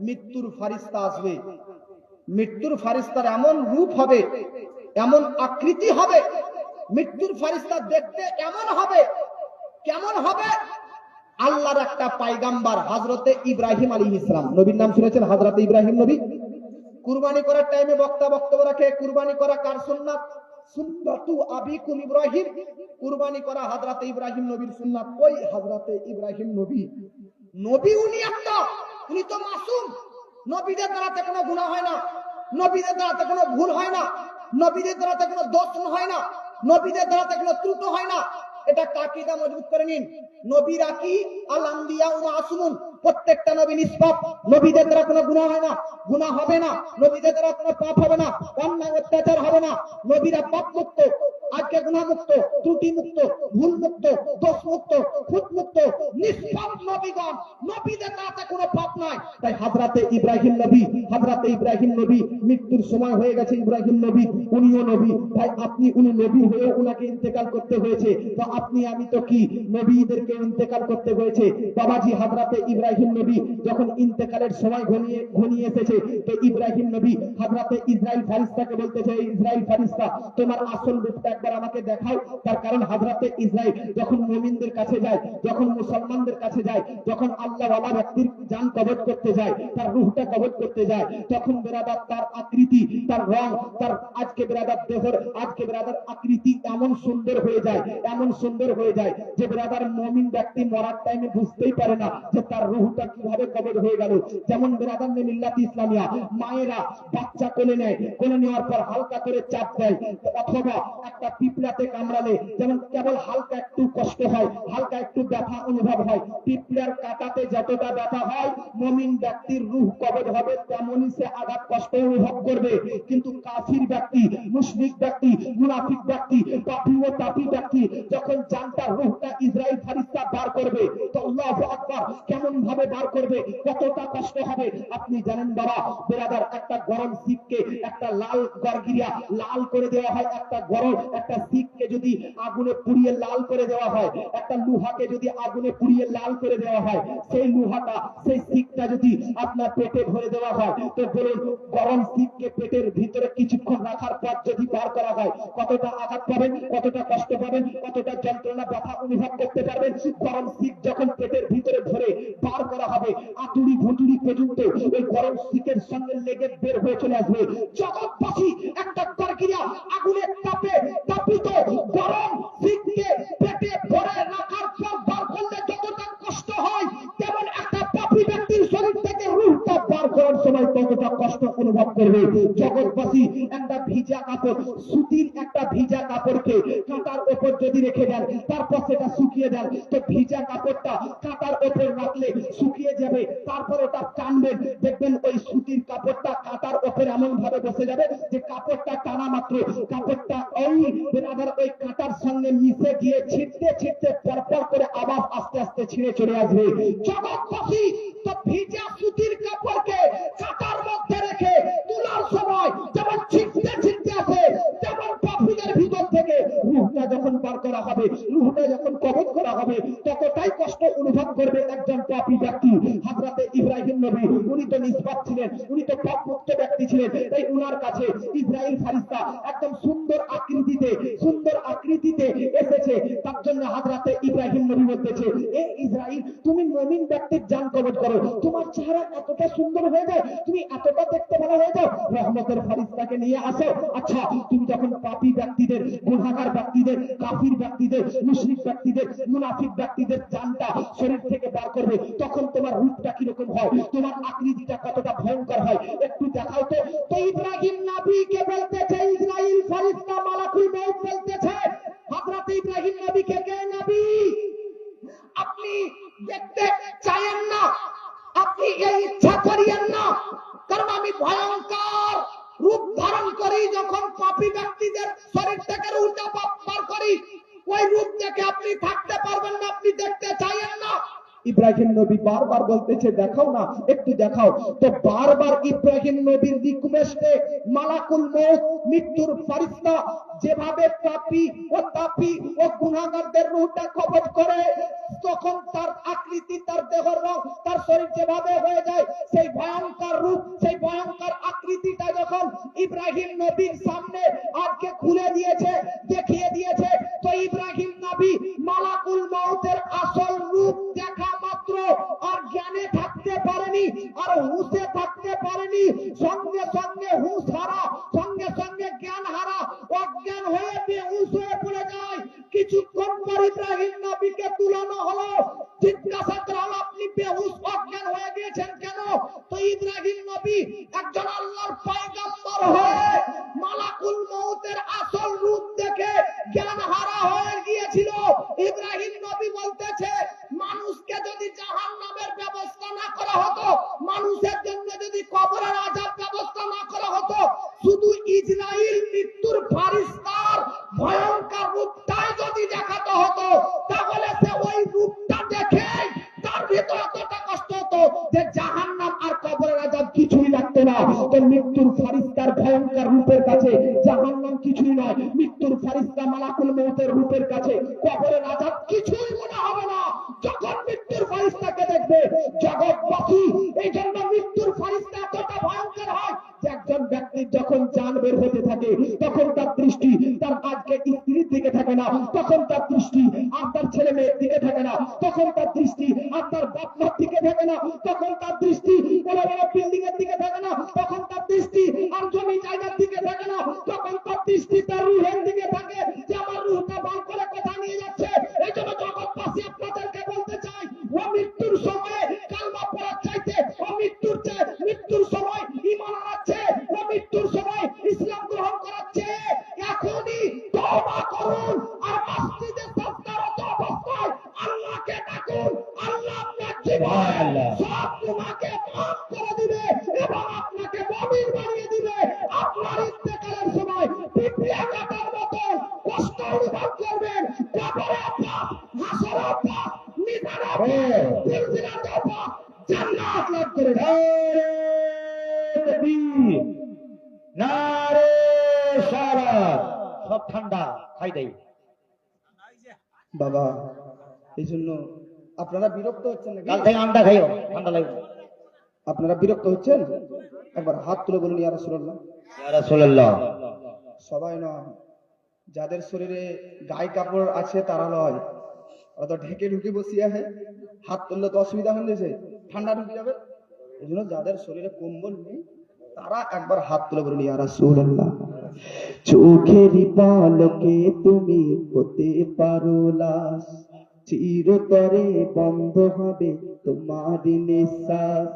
মৃত্যুর ফেরেশতা আসবে, মৃত্যুর ফেরেশতার এমন রূপ হবে, এমন আকৃতি হবে, মৃত্যুর ফেরেশতা দেখতে এমন হবে, কেমন হবে? আল্লাহর একটা পয়গম্বর হযরতে ইব্রাহিম আলাইহিস সালাম, নবীর নাম শুনেছেন হযরতে ইব্রাহিম নবী? কুরবানি করার টাইমে বক্তা বক্তব্য রাখে, কুরবানি করা কার সুন্নাত? সুন্নাতু আবিকুম ইব্রাহিম, কুরবানি করা হযরতে ইব্রাহিম নবীর সুন্নাত। ওই হযরতে ইব্রাহিম নবী, নবী উনি একটা, উনি তো মাসুম। নবীদের দ্বারাতে কোনো গুনাহ হয় না, নবীদের দ্বারাতে কোনো ভুল হয় না, নবীদের দ্বারাতে কোনো দোষ হয় না, নবীদের দ্বারাতে কোনো ত্রুটি হয় না। এটা আকীদা মজবুত করে নিন। নবীরা কি আল আম্বিয়া ওয়া মাসুমুন, প্রত্যেকটা নবী নিষ্পাপ, নবীদের দ্বারা কোনো গুনাহ হয় না, গুনাহ হবে না, নবীদের দ্বারা কোনো পাপ হবে না, অন্যায় অত্যাচার হবে না। নবীরা পাপ মুক্ত, আজকে গুনাহ মুক্ত, ত্রুটি মুক্ত, ভুল মুক্ত, দোষ মুক্ত, খুঁত মুক্ত, নিষ্পাপ নবীগণ, নবীদের দ্বারা কোনো পাপ নাই। তাই হযরতে ইব্রাহিম নবী মৃত্যুর সময় হয়ে গেছে, ইব্রাহিম নবী উনিও নবী। ভাই আপনি উনি নবী হয়ে উনাকে ইন্তেকাল করতে হয়েছে, তো আপনি আমি তো কি নবীদেরকে ইন্তেকাল করতে হয়েছে। বাবাজি হযরতে ইব্রাহিম নবী যখন ইন্তেকালের সময় ঘনিয়ে এসেছে, তো ইব্রাহিম নবী হযরতে ইসরাইল ফারিস্তাকে বলতেছে, ইসরাইল ফারিস্তা তোমার আসল রূপটা একবার আমাকে দেখাও। তার কারণ হযরতে ইসরাইল যখন মুমিনদের কাছে যায়, যখন মুসলমানদের কাছে যায়, যখন আল্লাহওয়ালা ব্যক্তির জান কবজ করতে যায়, তার রূহটা কবজ করতে যায়, তখন বেরাদার তার আকৃতি, তার রং, তার আজকে বেরাদার দেহর, আজকে বেরাদার আকৃতি এমন সুন্দর হয়ে যায়, এমন সুন্দর হয়ে যায় যে বেরাদার মুমিন ব্যক্তি মরার টাইমে বুঝতেই পারে না যে তার রূহটা কিভাবে কবজ হয়ে গেল। যেমন বেরাদার নে মিল্লাত ইসলামিয়া মায়েরা বাচ্চা কোলে নেয়, কোলে নেওয়ার পর হালকা করে চাপ দেয়, অথবা একটা পিঁপড়াতে কামড়ালে যেমন কেবল হালকা একটু কষ্ট হয়, হালকা একটু ব্যথা অনুভব হয়, পিঁপড়ার কাটাতে যতটা ব্যথা হয় মুমিন ব্যক্তির রূহ কবজ হবে তেমনই সে আঘাত কষ্ট অনুভব করবে। কিন্তু কাফির ব্যক্তি, মুশরিক ব্যক্তি, মুনাফিক ব্যক্তি, পাপী ও তাপী ব্যক্তি যখন জানটা রূহটা ইসরাইল ফারিস্তা বার করবে, তো আল্লাহু আকবার কেমন ভাবে বার করবে, কতটা কষ্ট হবে আপনি জানেন। বাবা বেরাদার একটা গরম শিখকে, একটা লাল গরগিরিয়া লাল করে দেওয়া হয়, একটা গরম একটা শিখকে যদি আগুনে পুড়িয়ে লাল করে দেওয়া হয়, একটা লোহাকে যদি আগুনে পুড়িয়ে লাল করে দেওয়া হয়, সেই লোহাটা সেই শিখটা যদি আপনার পেটে ভরে দেওয়া হয়, তো বলুন গরম শিখকে পেটের ভিতরে কিছুক্ষণ রাখার পর যদি বার করা হয় কতটা আঘাত পাবেন, কতটা কষ্ট পাবেন, কতটা যন্ত্রণা ব্যথা অনুভব করতে পারবেন। গরম শিখ যখন পেটের ভিতরে ভরে বার করা হবে, আতুড়ি ভুতুড়ি পর্যন্ত ওই গরম শিখের সঙ্গে লেগে বের হয়ে চলে আসবে। জগৎবাসী একটা গরগিরিয়া আগুনের তাপে তাপিত গরম শিখকে পেটে ভরে রাখার পর বার করলে যতটা কষ্ট হয়, তেমন একটা পাপী ব্যক্তির শরীর থেকে রূহটা বার করার সময় ততটা কষ্ট অনুভব করবে। জগৎবাসী একটা ভিজা কাপড়, সুতির একটা ভিজা কাপড়কে কাঁটার উপর যদি রেখে দেন, তারপর সেটা শুকিয়ে দেন, তো ভিজা কাপড়টা কাঁটার উপর রাখলে শুকিয়ে যাবে, তারপর ওটা টানবেন, দেখবেন ওই সুতির কাপড়টা কাঁটার উপর এমন ভাবে বসে যাবে যে কাপড়টা টানা মাত্র কাপড়টা ওই বেরাদার ওই কাঁটার সঙ্গে মিশে গিয়ে ছিটতে ছিটতে পরপর করে আবার আস্তে আস্তে ছিঁড়ে চলে আসবে। জগৎবাসী তো ভিজা সুতির কাপড়কে কাঁটার মধ্যে রেখে তোলার সময় যেমন ছিটতে ছিটতে আসে, তেমন পাপীদের ভিতর থেকে রূহটা যখন বার করা হবে, রূহটা যখন কবজ করা হবে, ততটাই কষ্ট অনুভব করবে একজন পাপী ব্যক্তি। হযরতে ইব্রাহিম নবী উনি তো নিষ্পাপ ছিলেন, উনি তো পাপ মুক্ত ব্যক্তি ছিলেন, তাই উনার কাছে ইসরাইল ফারিস্তা একদম সুন্দর আকৃতিতে এসেছে। তার জন্য হযরতে ইব্রাহিম নবী বলতেছে, এ ইসরাইল তুমি মুমিন ব্যক্তির জান কবজ করো, তোমার চেহারা এতটা সুন্দর হয়ে যায়, তুমি এতটা দেখতে ভালো হয়ে যাও, রহমতের ফারিস্তাকে নিয়ে আসো। আচ্ছা তুমি যখন পাপী ব্যক্তিদের, গুনাহগার ব্যক্তিদের, কাফির ব্যক্তিদের, মুশরিক ব্যক্তিদের, মুনাফিক ব্যক্তিদের জানটা শরীর থেকে বার করবে, তখন তোমার রূপটা কিরকম হয়, তোমার আকৃতিটা কতটা ভয়ঙ্কর হয়, একটু দেখাও তো। তো ইব্রাহিম নবীকে বলতেছে ইসরাইল ফারিস্তা মালাকুল মউত বলতেছে, হযরত ইব্রাহিম নবীকে, কে নবী আপনি দেখতে চাইেন না, আপনি এই ইচ্ছা করিয়েন না, কারণ আমি ভয়ঙ্কর রূপ ধারণ করি, যখন পাপী ব্যক্তিদের শরীর থেকে রূহটা বার করি, ওই রূপ দেখে আপনি থাকতে পারবেন না, আপনি দেখতে চাইেন না। ইব্রাহিম নবী বারবার বলতেছে দেখাও না, একটু দেখাও। তো বারবার ইব্রাহিম নবীর রিকোয়েস্টে মালাকুল মউত, মৃত্যুর ফেরেশতা যেভাবে পাপী ও তাপী ও গুনাহগারদের রূহটা কবজ করে, তখন তার আকৃতি, তার দেহের রং, তার শরীর যেভাবে হয়ে যায়, সেই ভয়ঙ্কর রূপ, সেই ভয়ঙ্কর আকৃতিটা যখন ইব্রাহিম নবীর সামনে আজকে খুলে দিয়েছে, দেখিয়ে দিয়েছে, তো ইব্রাহিম নবী মালাকুল মউতের আসল রূপ দেখা মাত্র আর জ্ঞানে থাকতে পারেনি, আর হুঁশে থাকতে পারেনি, সঙ্গে সঙ্গে হুঁশ হারা, সঙ্গে সঙ্গে জ্ঞান হারা, অজ্ঞান হয়ে বেহুশ হয়ে পড়ে যায়। কিছুক্ষণ পর ইব্রাহিম নবীকে তুলানো হলো, জিজ্ঞাসা করা হলো আপনি বেহুশ অজ্ঞান হয়ে গিয়েছেন কেন? তো ইব্রাহিম নবী একজন আল্লাহর পয়গম্বর হয়ে মালাকুল মউতের আসল রূপ দেখে জ্ঞান হারা হয়ে গিয়েছিল। ইব্রাহিম নবী বলতেছে মানুষকে যদি জাহান্নামের ব্যবস্থা না করা হতো, মানুষের জন্য যদি কবরের আযাব ব্যবস্থা না করা হতো, শুধু ইসরাইল মৃত্যুর ফারিস্তার ভয়ঙ্কর রূপটাই যদি দেখাতে হতো, তাহলে সে ওই রূপটা দেখে তার ভিতরে এতটা কষ্ট হতো যে জাহান্নাম আর কবরের আযাব কিছুই লাগতো না। তো মৃত্যুর ফারিস্তার ভয়ঙ্কর রূপের কাছে জাহান্নাম কিছুই নয়, মৃত্যুর ফারিস্তা মালাকুল মউতের রূপের কাছে কবরের আযাব কিছুই মনে হবে না। যখন মৃত্যুর ফারিস্তাকে দেখবে জগৎবাসী, এই জন্য মৃত্যুর ফারিস্তা এতটা ভয়ঙ্কর হয় যে একজন ব্যক্তির যখন জান বের হতে থাকে তখন তার দৃষ্টি তার আজকে স্ত্রীর দিকে থাকে না, তখন তার দৃষ্টি আর তার ছেলে মেয়ের দিকে থাকে না, তখন তার দৃষ্টি আর তার বাপ মার দিকে থাকে না, তখন তার দৃষ্টি বড় বড় বিল্ডিং এর দিকে থাকে না, তখন তার দৃষ্টি আর জমি জায়গার দিকে থাকে না, তখন তার দৃষ্টি তার রুহের দিকে থাকে যে আমার রুহটা বার করে কোথায় নিয়ে যাচ্ছে। এই জন্য জগৎবাসী আপনাদেরকে বলতে চাই, ও মৃত্যুর সময় কালমা পড়ার চাইতে, ও মৃত্যুর সময় ঈমান আনাচ্ছে, ও মৃত্যুর সময় ইসলাম গ্রহণ করাচ্ছে, এখনই তওবা করুন আর মসজিদে সাজদারত অবস্থায় আল্লাহকে ডাকুন। আল্লাহ আপনার জীবনে সব গুনাহকে মাফ করে দিবে এবং আপনাকে মুমিন বানিয়ে দিবে। আপনার ইন্তেকালের সময় পিঁপড়া কাটার মতো কষ্ট অনুভব করবেন, কবরে পাপ, হাসরে পাপ, মিজানে পাপ, ফিরজিরাতে পাপ, জান্নাত লাভ করে। নারে সালাত, সব ঠান্ডা খাই দেই বাবা, এই জন্য আপনারা বিরক্ত হচ্ছেন নাকি? কাল থেকে আন্ডা খাইও, ঠান্ডা লাগবে। আপনারা বিরক্ত হচ্ছেন? একবার হাত তুলে বলুন ইয়া রাসূলুল্লাহ। ইয়া রাসূলুল্লাহ। সবাই নয়, যাদের শরীরে গায়ে কাপড় আছে তারা নয়, ওরা তো ঢেকে ঢুকে বসিয়ে হাত তুললে তো অসুবিধা হয়ে যাচ্ছে, ঠান্ডা ঢুকে যাবে। এই জন্য যাদের শরীরে কম্বল নেই তারা একবার হাত তুলে বলুন ইয়া রাসূলুল্লাহ। চোখেরই পলকে তুমি হতে পারো লাশ, চিরতরে বন্ধ হবে তোমার নিঃশ্বাস।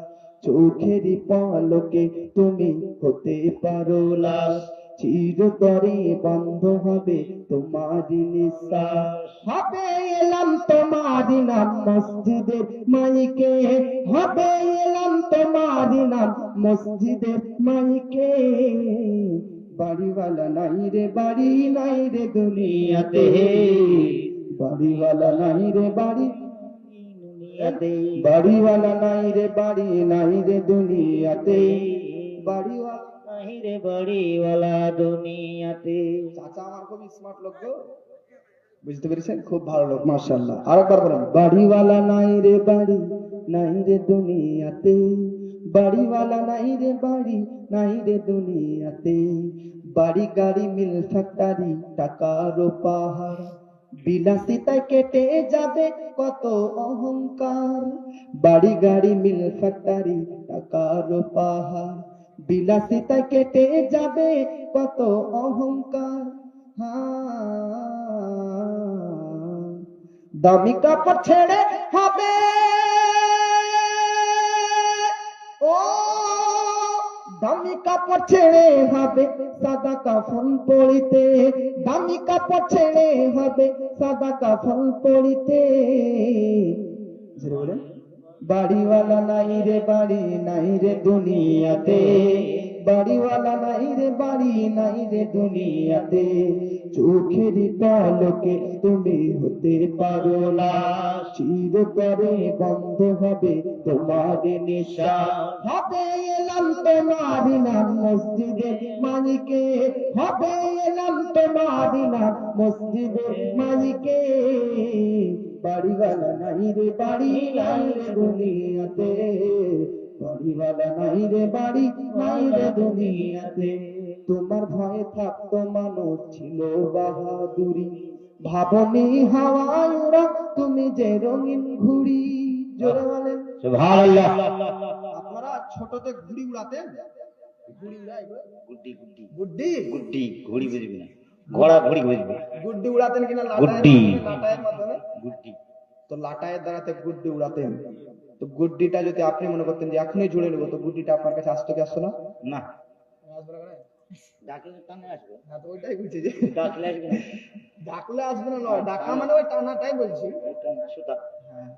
চোখেরই পলকে তুমি হতে পারো লাশ, চিরতরে বন্ধ হবে তোমার নিঃশ্বাস। হবে এলাম তোমার নাম মসজিদের মাইকে, হবে এলাম তোমার নাম মসজিদের মাইকে। বাড়িওয়ালা নাই রে বাড়ি, নাই রে দুনিয়াতে, বাড়িওয়ালা নাই রে বাড়ি, বাড়িওয়ালা নাই রে বাড়ি, নাই রে দুনিয়াতে, বাড়িওয়ালা নাই রে বাড়িওয়ালা দুনিয়াতে। চাচা আমার খুব স্মার্ট লোক গো, বুঝতে পেরেছেন? খুব ভালো লোক, মাশাআল্লাহ। আরেকবার বলেন, বাড়িওয়ালা নাই রে বাড়ি, নাই রে দুনিয়াতে, বাড়িওয়ালা নাই রে বাড়ি, নাই রে দুনিয়াতে। বাড়ি গাড়ি মিল ফ্যাক্টরি টাকার পাহাড়, বিলাসিতায় কেটে যাবে কত অহংকার। বাড়ি গাড়ি মিল ফ্যাক্টরি টাকার পাহাড়, বিলাসিতায় কেটে যাবে কত অহংকার। দামি কাপড় ছেড়ে হবে, ও দামি কাপড় ছেড়ে হবে সাদা কাফন পরিতে, দামি কাপড় ছেড়ে হবে সাদা কাফন পরিতে। বাড়িওয়ালা নাই রে বাড়ি, নাই রে দুনিয়াতে, বাড়িওয়ালা নাই রে বাড়ি, নাই রে দুনিয়াতে। চোখেরই পলকে তুমি হতে পারো না, চিরতরে বন্ধ হবে তোমার নিঃশ্বাস। হবে এলাম তোমার নাম মসজিদের মালিকে, হবে এলাম তোমার নাম মসজিদের মালিকে। বাড়িওয়ালা নাই রে বাড়ি, নাই রে দুনিয়াতে, বাড়িওয়ালা নাই রে বাড়ি, নাই রে দুনিয়াতে। তোমার ভয়ে থাকতো মানুষ ছিল বাহাদুরি, ভাবনি হাওয়ায় ওরা তুমি যে রঙিন ঘুড়ি। জোরে বলেন সুবহানাল্লাহ। আপনারা ছোটতে ঘুড়ি উড়াতেন? ঘুড়ি উড়াই গুড্ডি গুড্ডি বুদ্ধি গুড্ডি, ঘুড়ি বুঝবি না। ঘোড়া ঘুড়ি বুঝবো গুড্ডি উড়াতেন কিনা গুড্ডি। লাটায়ের মাধ্যমে? গুড্ডি তো লাটায়ের দ্বারাতে গুড্ডি উড়াতেন। তো গুড্ডিটা যদি আপনি মনে করতেন যে এখনই জুড়ে নেবো, তো গুড্ডিটা আপনার কাছে আসতো কি আসতো না? না আসবে না? ডাকলে টানে আসবে হ্যাঁ, তো ওইটাই বলছি যে ডাকলে আসবে না ডাকলে আসবে না নয়, ডাকা মানে ওই টানাটাই বলছি। টানা সুতা হ্যাঁ।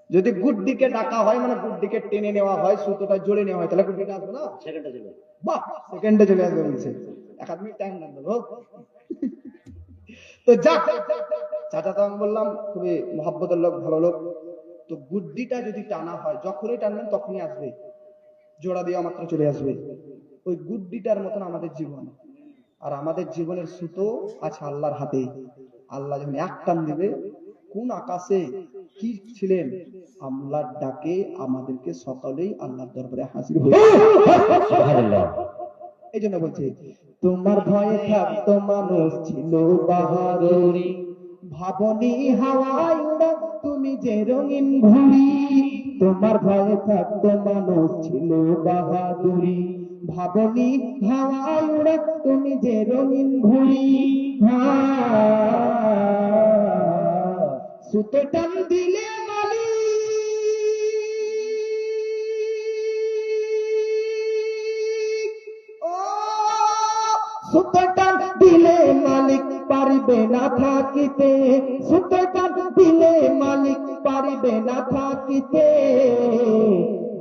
যদি গুড্ডিকে ডাকা হয় মানে গুড্ডিকে টেনে নেওয়া হয়, সুতোটা জোরে নেওয়া হয়, তাহলে গুড্ডিটা আসবে না? সেকেন্ডটা চলে বাহ, সেকেন্ডে চলে আসবে বলছে। 1 মিনিট টাইম লাগবে হোক। তো যাক, চাচা তো আমি বললাম খুবই মহব্বতের লোক, ভালো লোক। তো গুড্ডিটা যদি টানা হয়, যখনই টানবেন তখনই আসবে, জোড়া দেওয়া মাত্র চলে আসবে। ওই গুড্ডিটার মতন আমাদের জীবন, আর আমাদের জীবনের সুতো আছে আল্লাহর হাতে। আল্লাহ যখন এক টান দিবে, কোন আকাশে কি ছিলেন, আল্লাহর ডাকে আমাদেরকে সকলেই আল্লাহর দরবারে হাজির হয়ে। সুবহানাল্লাহ এই জন্য বলছে, তোমার ভয়ে থাকতো মানুষ ছিল বাহাদুরি, ভাবনি হাওয়ায় উড়া তুমি যে রঙিন ঘুড়ি। তোমার ভয়ে থাকতো মানুষ ছিল বাহাদুরি, ভাবনি হাওয়ায় উড়া তুমি যে রঙিন ঘুড়ি। সুতো টান দিলে সুতোটা দিলে মালিক পারিবে না থাকিতে, সুতোটা দিলে মালিক পারিবে না থাকিতে।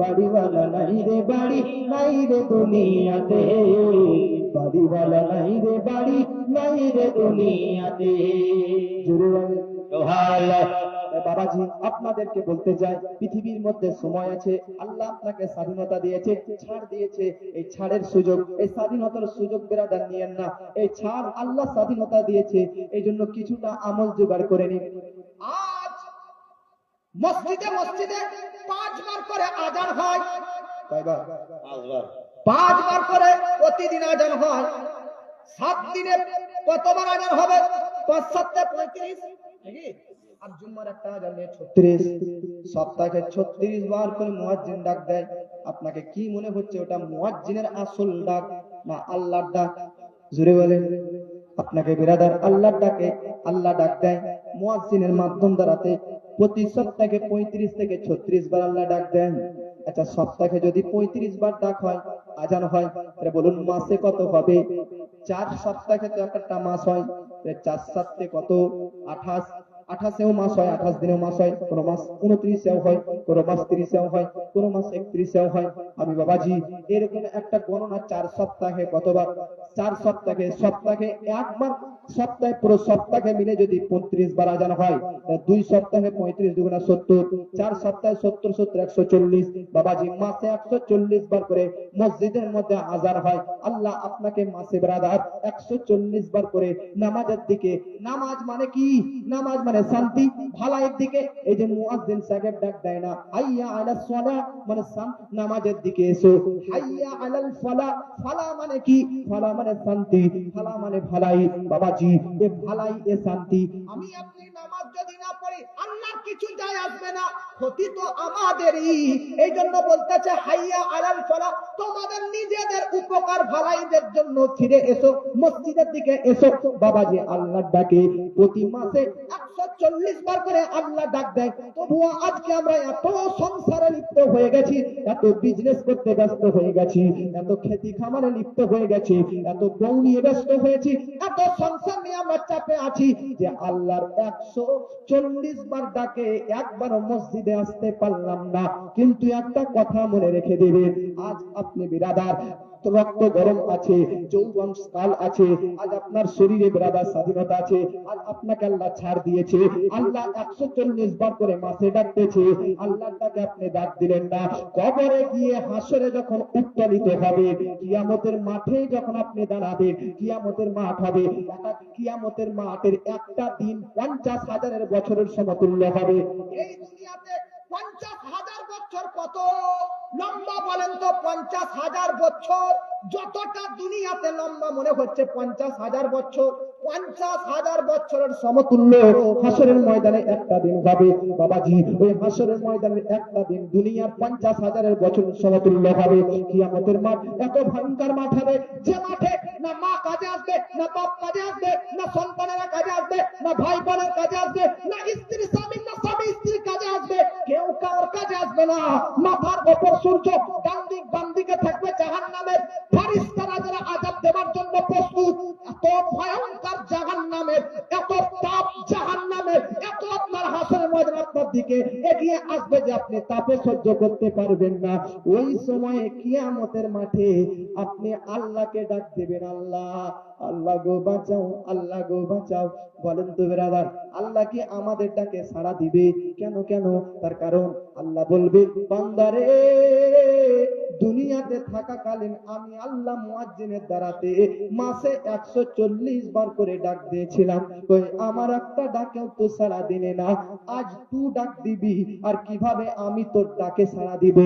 বাড়িওয়ালা নাই রে বাড়ি নাই রে দুনিয়াতে, বাড়িওয়ালা নাই রে বাড়ি নাই রে দুনিয়াতে। জোরে বলেন সুবহানাল্লাহ বাবাজি, আপনাদেরকে বলতে চাই, পৃথিবীর মধ্যে সময় আছে, আল্লাহ আপনাকে স্বাধীনতা দিয়েছে, ছাড় দিয়েছে। এই ছাড়ের সুযোগ, এই স্বাধীনতার সুযোগ বেরাদার নিয়েন না। এই ছাড় আল্লাহ স্বাধীনতা দিয়েছে, এই জন্য কিছুটা আমল জোগাড় করে নিন। আজ মসজিদে মসজিদে 5 বার করে আজান হয়। কয়বার? 5 বার 5 বার করে প্রতিদিন আজান হয়। 7 দিনে কতবার আজান হবে? 5 7 35 নাকি? আর জুম্মার একটা আজান নিয়ে 36, সপ্তাহে 36 বার করে মুয়াজ্জিন ডাক দেয়। আপনাকে কি মনে হচ্ছে ওটা মুয়াজ্জিনের আসল ডাক না আল্লাহর ডাক? জোরে বলেন। আপনাকে বিরাদার আল্লাহর ডাকে আল্লাহ ডাক দেয় মুয়াজ্জিনের মাধ্যম দ্বারাতে। প্রতি সপ্তাহে 35 থেকে 36 বার আল্লাহ ডাক দেন। আচ্ছা, সপ্তাহে যদি 35 বার ডাক হয়, আজান হয়, তাহলে বলুন মাসে কত হবে? 4 সপ্তাহে তো একটা মাস হয়, 4 7 কত? 28। 28এও মাস হয়, 28 দিনেও মাস হয়, কোন মাস 29এও হয়, কোন মাস 30এও হয়, কোন মাস 31এও হয়। আমি বাবাজি এরকম একটা গণনা 4 সপ্তাহে কতবার? 4 সপ্তাহে একবার, সপ্তাহে পুরো সপ্তাহে মিলে যদি 35 বার আজান হয়, 2 সপ্তাহে 35 দুগুণা 70, 4 সপ্তাহে 70 70 140। বাবাজি মাসে 140 বার করে মসজিদের মধ্যে আজান হয়। আল্লাহ আপনাকে মাসে ব্রাদার 140 বার করে নামাজের দিকে, নামাজ মানে কি? নামাজ মানে শান্তি ভালাইয়ের দিকে। এই যে মুয়াজ্জিন সাহেব ডাক দেয় না, হাইয়া আলাস সালাহ, মানে নামাজের দিকে এসো। হাইয়া আলাল ফালাহ, ফালাহ মানে কি? ফালাহ মানে শান্তি, ফালাহ মানে ভালাই। বাবাজি এ ভালাই, এ শান্তি। আমি আপনি নামাজ যদি না পড়ি আল্লাহর কিছু যায় আসবে না, ক্ষতি তো আমাদেরই। এই জন্য বলতেছে হাইয়া আলাল ফালাহ, তোমাদের নিজেদের উপকার ভালাইদের জন্য ফিরে এসো, মসজিদের দিকে এসো। বাবাজি আল্লাহর ডাকে প্রতি মাসে 140 বার করে আল্লাহ ডাক দেয়। তবুও আজকে আমরা এত সংসারে লিপ্ত হয়ে গেছি, এত বিজনেস করতে ব্যস্ত হয়ে গেছি, এত খেতি খামারে লিপ্ত হয়ে গেছি, এত বউ নিয়ে ব্যস্ত হয়েছি, এত সংসার নিয়ে আমরা চাপে আছি যে আল্লাহর 140 বার ডাকে একবারও মসজিদে আসতে পারলাম না। কিন্তু একটা কথা মনে রেখে দিবেন, আজ আপনি বিরাদার রক্ত গরম আছে, যৌবন কাল আছে, আজ আপনার শরীরে বিরাদার স্বাধীনতা আছে, আজ আপনাকে আল্লাহ ছাড় দিয়েছে। আল্লাহ 140 বার করে মাসে ডাকতেছে, আল্লাহর ডাকে আপনি ডাক দিলেন না। কবরে গিয়ে হাসরে যখন উত্তোলিত হবে, কিয়ামতের মাঠে যখন আপনি দাঁড়াবেন, কিয়ামতের মাঠ হবে, কিয়ামতের মাঠের একটা দিন 50,000 বছরের সমতুল্য হবে। এই দুনিয়াতে 50,000 বছর কত লম্বা বলেন তো? 50,000 বছর যতটা দুনিয়াতে লম্বা মনে হচ্ছে, 50,000 বছর, 50,000 বছরের সমতুল্য হাসরের ময়দানে একটা দিন হবে। বাবাজি ওই হাসরের ময়দানের একটা দিন দুনিয়ার 50,000 বছরের সমতুল্য হবে। কিয়ামতের মাঠ এত ভয়ঙ্কর মাঠ হবে, যে মাঠে না মা কাজে আসবে, না বাপ কাজে আসবে, না সন্তানেরা কাজে আসবে, না ভাই বোনের কাজে আসবে, না স্ত্রী স্বামী, না স্বামী স্ত্রীর কাজে আসবে, কেউ কারোর কাজে আসবে না। মাথার ওপর সূর্য, ডান দিক বাম দিকে থাকবে জাহান্নামের ফেরেশতারা যারা আযাব দেওয়ার জন্য প্রস্তুত। এত ভয়ঙ্কর জাহান্নামের, এত তাপ জাহান্নামের, এত আপনার হাসরের ময়দান আপনার দিকে এগিয়ে আসবে যে আপনি তাপে সহ্য করতে পারবেন না। ওই সময়ে কিয়ামতের মাঠে আপনি আল্লাহকে ডাক দেবেন, আল্লাহ, আল্লাহ গো বাঁচাও, আল্লাহ গো বাঁচাও। বলেন তো ব্রাদার, আল্লাহ কি আমাদের ডাকে সাড়া দিবে? কেন কেন? তার কারণ আল্লাহ বলবে, বান্দারে দুনিয়াতে থাকাকালীন আমি আল্লাহ মুয়াজ্জিনের দ্বারাতে মাসে 140 বার করে ডাক দিয়েছিলাম, কই আমার একটা ডাকেও তো সাড়া দিলে না। আজ তুই ডাক দিবি, আর কিভাবে আমি তোর ডাকে সাড়া দিব?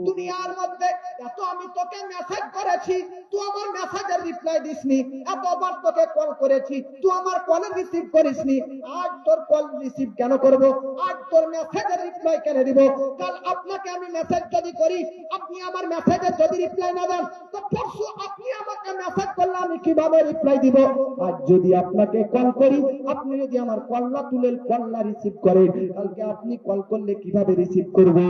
দুনিয়ার মধ্যে এত আমি তোকে মেসেজ করেছি, তুই আমার মেসেজের রিপ্লাই দিসনি। এতবার তোকে কল করেছি, তুই আমার কল রিসিভ করিসনি। আজ তোর কল রিসিভ কেন করব? আজ তোর মেসেজের রিপ্লাই কেন দিব? কাল আপনাকে আমি মেসেজ যদি করি, আপনি আমার মেসেজের যদি রিপ্লাই না দেন, তো পরশু আপনি আমাকে মেসেজ করলে আমি কিভাবে রিপ্লাই দিব? আজ যদি আপনাকে কল করি, আপনি যদি আমার কলটা তুলে কলটা রিসিভ করেন, কালকে আপনি কল করলে কিভাবে রিসিভ করবে?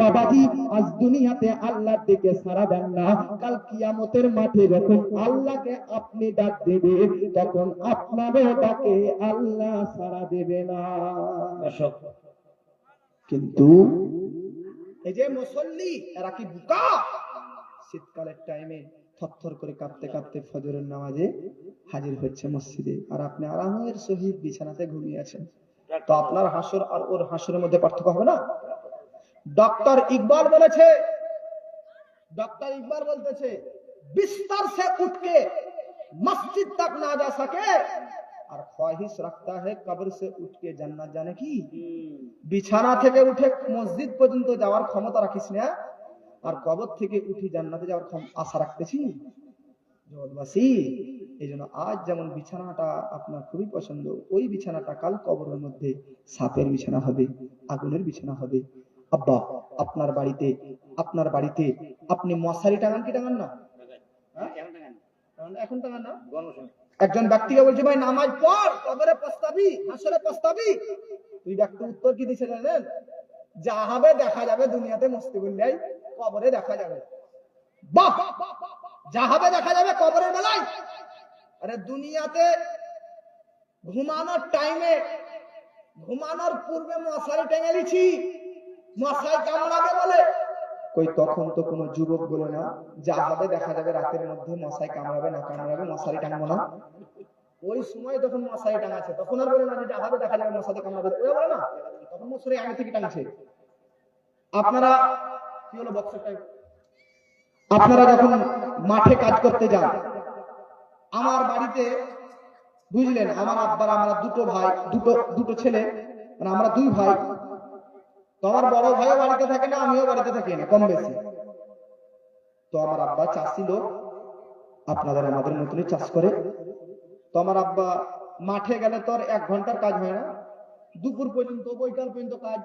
বাবাজি, আজ দুনিয়াতে আল্লাহর দিকে সাড়া দেন না, কাল কিয়ামতের মাঠে যখন আল্লাহকে আপনি ডাক দেবে, তখন আপনারও ডাকে আল্লাহ সাড়া দেবে না। কিন্তু এই যে মুসল্লি, এরা কি বোকা? শীতকালের টাইমে থরথর করে কাঁপতে কাঁপতে ফজরের নামাজে হাজির হচ্ছে মসজিদে, আর আপনি আরামের সহিত বিছানাতে ঘুমিয়ে আছেন। তো আপনার হাসর আর ওর হাসরের মধ্যে পার্থক্য হবে না? ডক্টর ইকবাল বলেছে, डॉक्टर इकबाल बोलते थे, बिस्तर से उठ के मस्जिद तक ना जा सके और ख्वाहिश रखता है कब्र से उठ के जन्नत जाने की। बिछाना থেকে উঠে মসজিদ পর্যন্ত যাওয়ার ক্ষমতা রাখিস না, আর কবর থেকে উঠে জান্নাতে যাওয়ার আশা রাখতেছিস। জগৎবাসী, এইজন্য আজ যেমন বিছানাটা আপনার খুবই পছন্দ, ওই বিছানাটা কাল কবরের মধ্যে সাপের বিছানা হবে, আগুনের বিছানা হবে। আব্বা, আপনার বাড়িতে আপনি মশারি টাঙান কি টাঙান না? এখন টাঙান না? একজন ব্যক্তিকে বলছে, ভাই নামাজ পড়, কবরে পস্তাবি, হাসরে পস্তাবি। তুই ব্যক্তি উত্তর কি দিছে জানেন? যা হবে দেখা যাবে, দুনিয়াতে মস্তি বললেই কবরে দেখা যাবে। বাহ, যা হবে দেখা যাবে কবরের বেলায়। আরে দুনিয়াতে ঘুমানোর টাইমে, ঘুমানোর পূর্বে মশারি টেনে দিছি, মশাই কামড়াবে বলে। কই তখন তো কোনো যুবক বলে না, যা হবে দেখা যাবে, রাতের মধ্যে মশাই কামড়াবে না কামড়াবে, মশারি টাঙবো না। ওই সময় যখন মশারি টাঙাচ্ছে তখন আর বলে না যে যা হবে দেখা যাবে, মশাতে কামড়াবে, ওই বলে না, তখন মশারি আগে থেকে টাঙছে। আপনারা কি হলো বক্সটা, আপনারা যখন মাঠে কাজ করতে যান, আমার বাড়িতে বুঝলেন, আমার আব্বার, আমরা দুটো ভাই, দুটো ছেলে, মানে আমরা দুই ভাই। তো আমার বড় ভাইও বাড়িতে থাকে না, আমিও বাড়িতে থাকি না, কম বেশি। তো আমার আব্বা চাষি লোক, আপনাদের আমাদের মতনই চাষ করে। তো আমার আব্বা মাঠে গেলে তো আর 1 ঘন্টার কাজ হয় না, দুপুর পর্যন্ত, বৈকাল পর্যন্ত কাজ।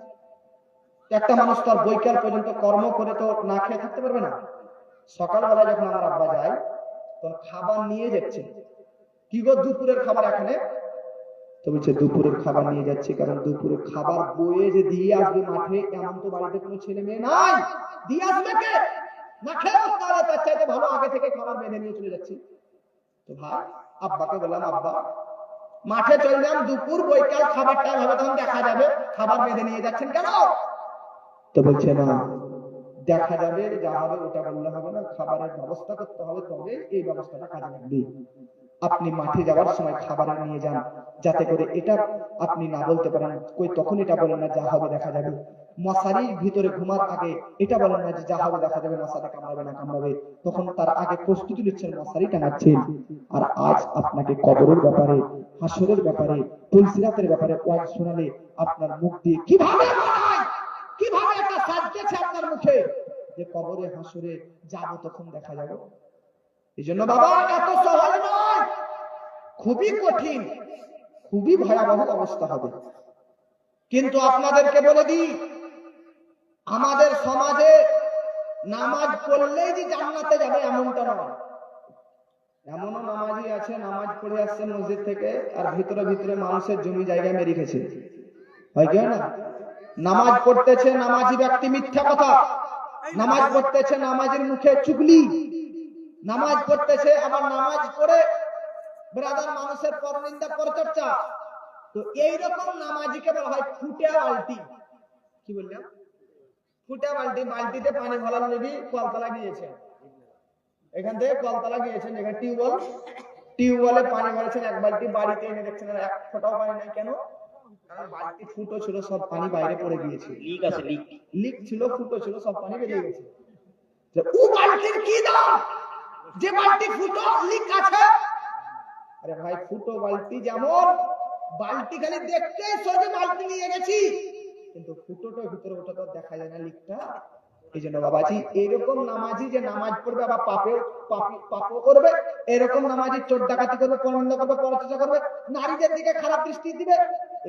একটা মানুষ তো আর বৈকাল পর্যন্ত কর্ম করে তো না খেয়ে থাকতে পারবে না। সকালবেলা যখন আমার আব্বা যায়, তখন খাবার নিয়ে যাচ্ছে। কি গো, দুপুরের খাবার এখানে? তো বলছে দুপুরের খাবার নিয়ে যাচ্ছে, কারণ দুপুরের খাবার বয়ে যে দিয়ে আসবে মাঠে, এমন তো বাড়িতে কোনো ছেলে মেয়ে নাই, দিয়ে আসবে কে? না খেয়ে বসতে হবে, তার চাইতে ভালো আগে থেকে খাবার বেঁধে নিয়ে চলে যাচ্ছি। তো ভাই আব্বাকে বললাম, আব্বা মাঠে চললাম, দুপুর বৈকাল খাবারটা হবে, তখন দেখা যাবে, খাবার বেঁধে নিয়ে যাচ্ছেন কেন? তো বলছে না, দেখা যাবে, যা হবে ওটা বললে হবে না, খাবারের ব্যবস্থা করতে হবে, তবে এই ব্যবস্থাটা কাজে লাগবে। আপনি মাঠে যাওয়ার সময় খাবার নিয়ে যান, যাতে করে এটা আপনি না বলতে পারেন, কই তখন এটা বলেন না যা হবে দেখা যাবে। মশারির ভিতরে ঘুমার আগে এটা বলেন না যে যা হবে দেখা যাবে, মশাতে কামড়াবে না কামড়াবে, তখন তার আগে প্রস্তুতি নিচ্ছেন, মশারি টাঙাচ্ছেন। আর আজ আপনাকে কবরের ব্যাপারে, হাসরের ব্যাপারে, পুলসিরাতের ব্যাপারে ওয়াজ শোনালে আপনার মুখ দিয়ে কিভাবে এটা সাজতেছে আপনার মুখে যে কবরে হাসরে যাব, তখন দেখা যাবে। এই জন্য বাবা, এত সহজ নয়, খুবই কঠিন, খুবই ভয়াবহ অবস্থা হবে। কিন্তু আপনাদেরকে বলে দিই, আমাদের সমাজে নামাজ পড়লেই যে জান্নাতে যাবে এমনটা নয়। এমনও নামাজি আছে নামাজ পড়ে আসছে মসজিদ থেকে আর ভিতরে ভিতরে মানুষের জমি জায়গা মেরে খেছে, হয় কি না? নামাজ পড়তেছে নামাজি ব্যক্তি মিথ্যা কথা, নামাজ পড়তেছে নামাজের মুখে চুগলি, নামাজ পড়তেছে আবার নামাজ পড়ে ব্রাদার মানুষের পরনিন্দা পরচর্চা। তো এইরকম নামাজিকে বলা হয় ফুটে বালতি। কি বললাম? ফুটে বালতি। বালতিতে পানি ভরার লেগে কলতলা গিয়েছে, এখান থেকে কলতলা গিয়েছেন যেখানে টিউবওয়েলে পানি ভরেছেন এক বালতি, বাড়িতে এনে দেখছেন আর এক ফোঁটাও পানি নাই। কেন? কারণ বালতি ফুটো ছিল, সব পানি বাইরে পড়ে গিয়েছে। লিক আছে, লিক। লিক ছিল, ফুটো ছিল, সব পানি বেরিয়ে গেছে। ও বালতির কি দাম যে বালতি ফুটো লিক আছে? আরে ভাই, ফুটো বালতি যেমন, বালতি খালি দেখতে সোজা বালতি নিয়ে গেছি, কিন্তু ফুটোটা ভিতরে ওটা তো দেখা যায় না, লিকটা। এই জন্য বাবাজি এরকম নামাজি যে নামাজ পড়বে আবার পাপও করবে, এরকম নামাজি চোর ডাকাতি করবে, পরনিন্দা করবে, পরচর্চা করবে, নারীদের দিকে খারাপ দৃষ্টি দিবে,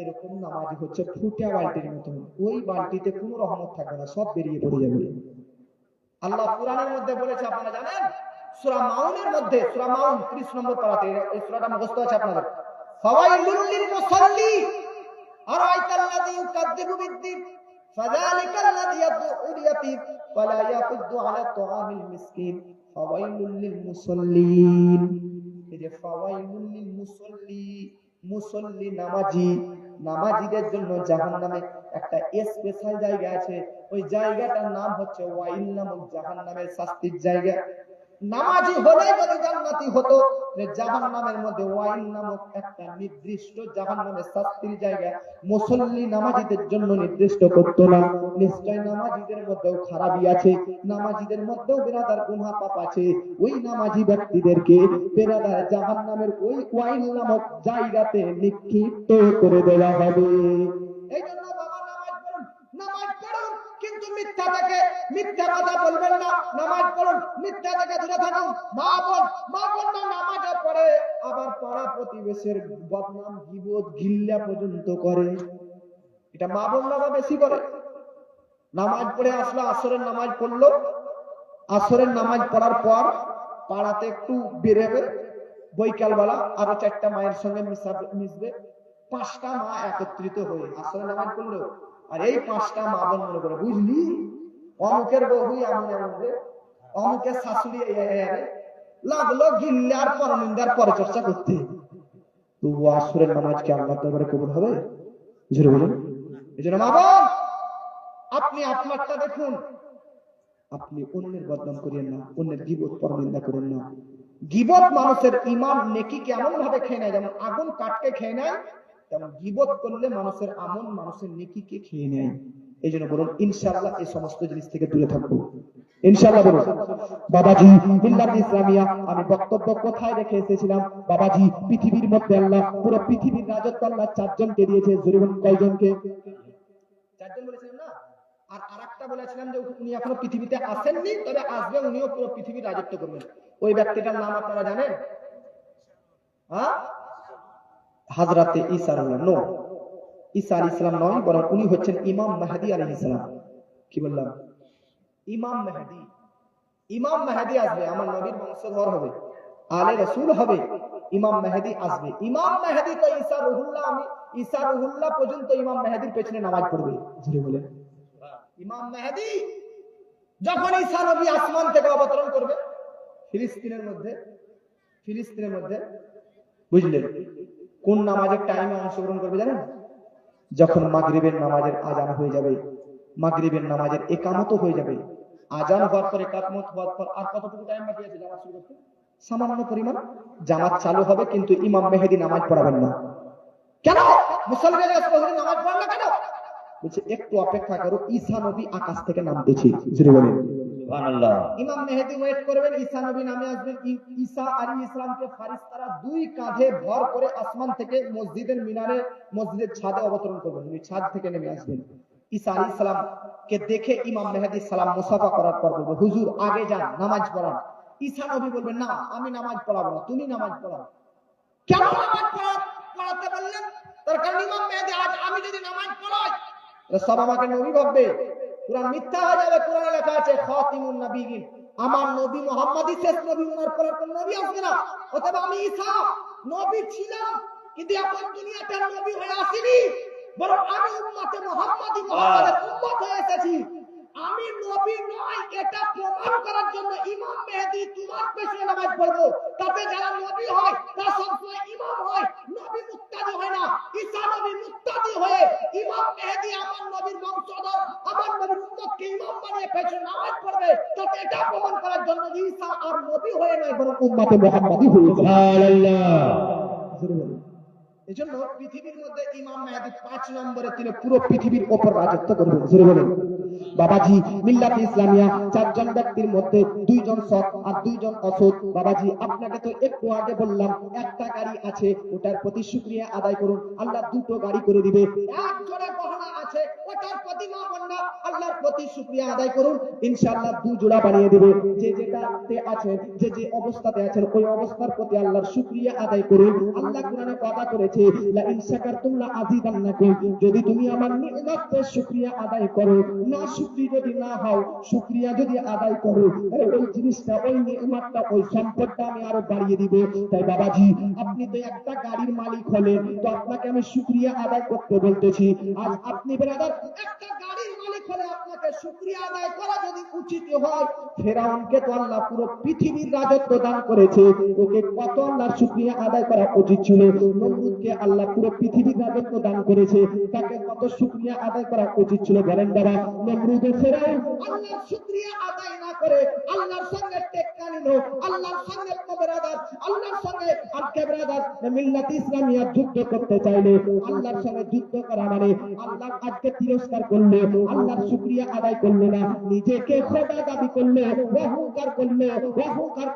এরকম নামাজি হচ্ছে ফুটা বালতির মতন। ওই বালতিতে কোনো রহমত থাকবে না, সব বেরিয়ে পড়ে যাবে। আল্লাহ কুরআনের মধ্যে বলেছে, আপনারা জানেন সূরা মাউনের মধ্যে, সূরা মাউন 30 নম্বর পারাতে, এই সূরাটা মুখস্থ আছে আপনাদের। ফাওয়াইলুল লিল মুসাল্লি আরাইতাল্লাযী ইউকাযযিবু বিদ্দীন ফাযালিকাল্লাযী ইয়াদউল ইয়াতীম ওয়ালা ইয়াহুদ্দু আলা তুআমিল মিসকিন ফাওয়াইলুল লিল মুসাল্লিন। এই যে ফাওয়াইলুল লিল মুসাল্লি, মুসাল্লি নামাজি, নামাজিদের জন্য জাহান্নামে একটা স্পেশাল জায়গা আছে, ওই জায়গাটার নাম হচ্ছে ওয়াইল নামক জাহান্নামের শাস্তির জায়গা। নামাজি হলে যদি জান্নাতি হতো, জাহান্নামের মধ্যে ওয়াইল নামক একটা নির্দিষ্ট জাহান্নামের শাস্তির জায়গা মুসল্লি নামাজিদের জন্য নির্দিষ্ট করতো না। নিশ্চয় নামাজিদের মধ্যেও খারাপি আছে, নামাজিদের মধ্যেও বেরাদার গুনাহ পাপ আছে। ওই নামাজি ব্যক্তিদেরকে বেরাদার জাহান্নামের ওই ওয়াইল নামক জায়গাতে নিক্ষিপ্ত করে দেওয়া হবে। এই জন্য বাবা নামাজ পড়ুন, নামাজ পড়ুন, কিন্তু মিথ্যা থেকে মিথ্যা কথা বলবেন না। নামাজ পড়ুন, মিথ্যা থেকে দূরে থাকুন। মা বোন না নামাজে পড়ে আবার পাড়া প্রতিবেশীর বদনাম গীবত গিল্লা পর্যন্ত করে। এটা মা বোনরা বেশি করে। নামাজ পড়ে আসলো, আসরের নামাজ পড়লো, আসরের নামাজ পড়ার পর পাড়াতে একটু বেরোবে, বৈকালবেলা আরো 4টা মায়ের সঙ্গে মিশবে, 5টা মা একত্রিত হয়ে আসরের নামাজ পড়লো। আর এই 5টা মা বোন মনে করে, বুঝলি অমুকের বহু এমন এমন রে, অমুকের শাশুড়ি লাগলো গিল্লার পরনিন্দার পরচর্চা করতে। তো আসরের নামাজকে আল্লাহর দরবারে কবুল হবে? জোরে বলুন। এই জন্য মা বোন, আপনি আপনারটা দেখুন, আপনি অন্যের বদনাম করেন না, অন্যের গীবত পরনিন্দা করেন না। গীবত মানুষের ঈমান নেকি কেমন ভাবে খেয়ে নেয়, যেমন আগুন কাঠকে খেয়ে নেয়, তেমন গীবত করলে মানুষের আমল মানুষের নেকিকে খেয়ে নেয়। এই জন্য বলুন ইনশাআল্লাহ এই সমস্ত জিনিস থেকে দূরে থাকবো, ইনশাআল্লাহ বলুন। বাবাজি মিল্লাত ইসলামিয়া, আমি বক্তব্য কোথায় রেখে এসেছিলাম? বাবাজি পৃথিবীর মধ্যে আল্লাহ, পুরো পৃথিবীর রাজত্ব আল্লাহ 4 জনকে দিয়েছে। জোরে বলুন, কয়জনকে? 4 জন বলেছিলাম না? আর আরেকটা বলেছিলাম যে উনি এখনো পৃথিবীতে আসেননি, তবে আসবে, উনিও পুরো পৃথিবীর রাজত্ব করবেন। ওই ব্যক্তিটার নাম আপনারা জানেন? হ্যাঁ, হযরতে ঈসা আলাইহিস সালাম। ঈসা আলাইহিস সালাম নয়, বরং উনি হচ্ছেন ইমাম মেহেদী আলাইহিস সালাম। কি বললাম? ইমাম মেহেদী। ইমাম মেহেদী আসবে, আমার নবীর বংশধর হবে, আলে রাসূল হবে। ইমাম মেহেদী আসবে। ইমাম মেহেদী তো ঈসা রুহুল্লাহ, আমি ঈসা রুহুল্লাহ পর্যন্ত ইমাম মেহেদীর পেছনে নামাজ পড়বে। জোরে বলে ইমাম মেহেদী যখন ঈসা নবী আসমান থেকে অবতরণ করবে ফিলিস্তিনের মধ্যে, বুঝলেন কোন নামাজের টাইমে অংশগ্রহণ করবে জানেন? যখন মাগরিবের নামাজের আজান হয়ে যাবে, মাগরিবের নামাজের ইকামত হয়ে যাবে, আজান হওয়ার পর ইকামত হওয়ার পর আর কতটুকু টাইম বাকি আছে জামাত শুরু করতে? সামান্য পরিমাণ। জামাত চালু হবে, কিন্তু ইমাম মেহেদী নামাজ পড়াবেন না। কেন? মুসলমানরা নামাজ পড়েন না কেন? বলছে একটু অপেক্ষা করো, ঈসা নবী আকাশ থেকে নামতেছে। জোরে বলেন সুবহানাল্লাহ। ইমাম মেহেদী ওয়েট করবেন, ঈসা নবী নামে আসবেন। ঈসা আলাইহিস সালামকে ফেরেশতারা 2 কাঁধে ভর করে আসমান থেকে মসজিদের মিনারে, মসজিদের ছাদে অবতরণ করবেন। উনি ছাদ থেকে নেমে আসবেন। ঈসা আলাইহিস সালামকে দেখে ইমাম মেহেদী সালাম মুসাফা করার পর বলবে, হুজুর আগে যান, নামাজ পড়ান। ঈসা নবী বলবেন, না আমি নামাজ পড়াবো না, তুমি নামাজ পড়াও। কেন নামাজ পড়াতে বললেন? তার কারণ ইমাম মেহেদী আজ আমি যদি নামাজ পড়াই সব আমাকে নবী ভাববে, কুরআন মিথ্যা হয়ে যাবে। কুরআনে লেখা আছে খাতিমুন নবিয়্যিন, আমার নবী মুহাম্মদই শেষ নবী, ওনার পরে কোন নবী আসবে না। অতএব আমি ঈসা নবী ছিলাম, কিন্তু এখন দুনিয়াতে নবী হয়ে আসিনি, বরং আমি উম্মতে মুহাম্মাদি, মুহাম্মাদের উম্মত হয়ে এসেছি। আমি নবী নই এটা প্রমাণ করার জন্য ইমাম মেহেদী তোমার পেছনে নামাজ পড়বো। তাতে যারা নবী হয় তারা সবসময় ইমাম হয়, নবী মুক্তাদি হয় না। ঈসা নবী মুক্তাদি হয়ে ইমাম মেহেদী আমার নবীর বংশধর, আমার নবীর উম্মতকে ইমাম বানিয়ে পেছনে নামাজ পড়বে। তাতে এটা প্রমাণ করার জন্য যে ঈসা আর নবী হয়ে নয়, বরং উম্মতে মুহাম্মাদি হয়েছে। এজন্য পৃথিবীর মধ্যে ইমাম মেহেদী 5 নম্বরে তিনি পুরো পৃথিবীর উপর রাজত্ব করবেন। জোরে বলেন। বাবাজি মিল্লাত ইসলামিয়া 4 জন ব্যক্তির মধ্যে 2 জন সৎ আর 2 জন অসৎ। বাবাজি আপনাকে তো একটু আগে বললাম একটা গাড়ি আছে, ওটার প্রতি শুকরিয়া আদায় করুন, আল্লাহ 2টো গাড়ি করে দিবে। এক জোড়া গহনা আছে, ওটার প্রতি মা বন্যা আল্লাহর প্রতি শুকরিয়া আদায় করুন, ইনশাআল্লাহ 2 জোড়া বানিয়ে দিবে। যে যেটাতে আছেন, যে যে অবস্থাতে আছেন, ওই অবস্থার প্রতি আল্লাহর শুকরিয়া আদায় করুন। আল্লাহ কোরআনে ওয়াদা করেছে, লা ইন শাকারতুম লা আযীদান্নাকুম, যদি তুমি আমার নিয়ামতের শুকরিয়া আদায় করো, না শুকরি যদি না হও, শুকরিয়া যদি আদায় করো, তাহলে ওই জিনিসটা, ওই নিয়ামতটা, ওই সম্পদটা আমি আরো বাড়িয়ে দিব। তাই বাবাজি আপনি তো একটা গাড়ির মালিক হলেন, তো আপনাকে আমি শুকরিয়া আদায় করতে বলতেছি। আজ আপনি ব্রাদার একটা গাড়ির মালিক হলে আপনাকে শুকরিয়া আদায় করা যদি উচিত হয়, ফেরাউনকে তো আল্লাহ পুরো পৃথিবীর রাজত্ব দান করেছে, ওকে কত আল্লাহর শুকরিয়া আদায় করা উচিত ছিল। নমরুদকে আল্লাহ পুরো পৃথিবীর রাজত্ব দান করেছে, তাকে কত শুকরিয়া আদায় করা উচিত ছিল বলেন বাবা। নমরুদের ফেরাউন আল্লাহর শুকরিয়া আদায় না করে আল্লাহর সঙ্গে টেক্কা নিল, আল্লাহর সঙ্গে ব্রাদার, আল্লাহর সঙ্গে আজকে ব্রাদার মিল্লাত ইসলামিয়া যুদ্ধ করতে চাইলে, আল্লাহর সঙ্গে যুদ্ধ করা মানে আল্লাহ আজকে তিরস্কার করলে, আল্লাহর শুকরিয়া আদায় করলে না, নিজেকে খোদা দাবি করলে, অহংকার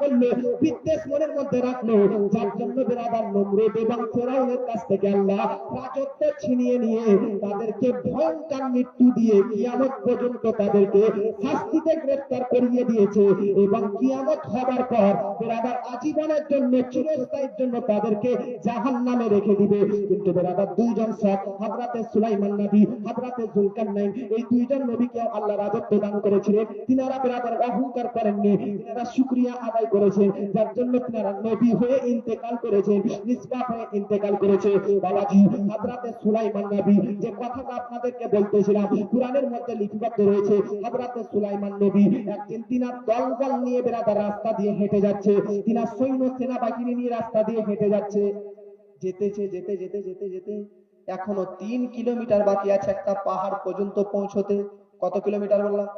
করলে, বিদ্বেষ মনের মধ্যে রাখলো, যার জন্য ব্রাদার নমরুদ এবং ফেরাউনের কাছ থেকে আল্লাহ রাজত্ব ছিনিয়ে নিয়ে তাদেরকে ভয়ঙ্কর মৃত্যু দিয়ে কিয়ামত পর্যন্ত তাদেরকে শাস্তিতে গ্রেফতার করিয়ে দিয়েছে। এবং কিয়ামত হবার পর ব্রাদার আজীবনের জন্য, চিরস্থায়ীর জন্য তাদেরকে জাহান্নামে রেখে দিবে। কিন্তু ব্রাদার 2 জন সৎ, হযরতে সুলাইমান নবী, হযরতে যুলকারনাইন, এই 2 জন নবীকে আল্লাহ রাজত্ব দান করেছিলেন। তিনারা ব্রাদার অহংকার করেননি, তিনারা শুকরিয়া আদায় করেছেন, যার জন্য তিনারা নবী হয়ে ইন্তেকাল করেছেন, নিষ্পাপ হয়ে ইন্তেকাল করেছে। বাবাজি হযরতে সুলাইমান নবী, যে কথাটা আপনাদেরকে বলতেছিলাম, কুরআনের মধ্যে লিপিবদ্ধ রয়েছে, হযরতে সুলাইমান নবী একদিন তিনার দলবল নিয়ে ব্রাদার রাস্তা দিয়ে হেঁটে যাচ্ছে, তিনার সৈন্য সেনাবাহিনী নিয়ে রাস্তা দিয়ে হেঁটে যাচ্ছে। যেতেছে যেতে যেতে যেতে যেতে এখনো 3 কিলোমিটার বাকি আছে একটা পাহাড় পর্যন্ত পৌঁছতে। কত কিলোমিটার বললাম?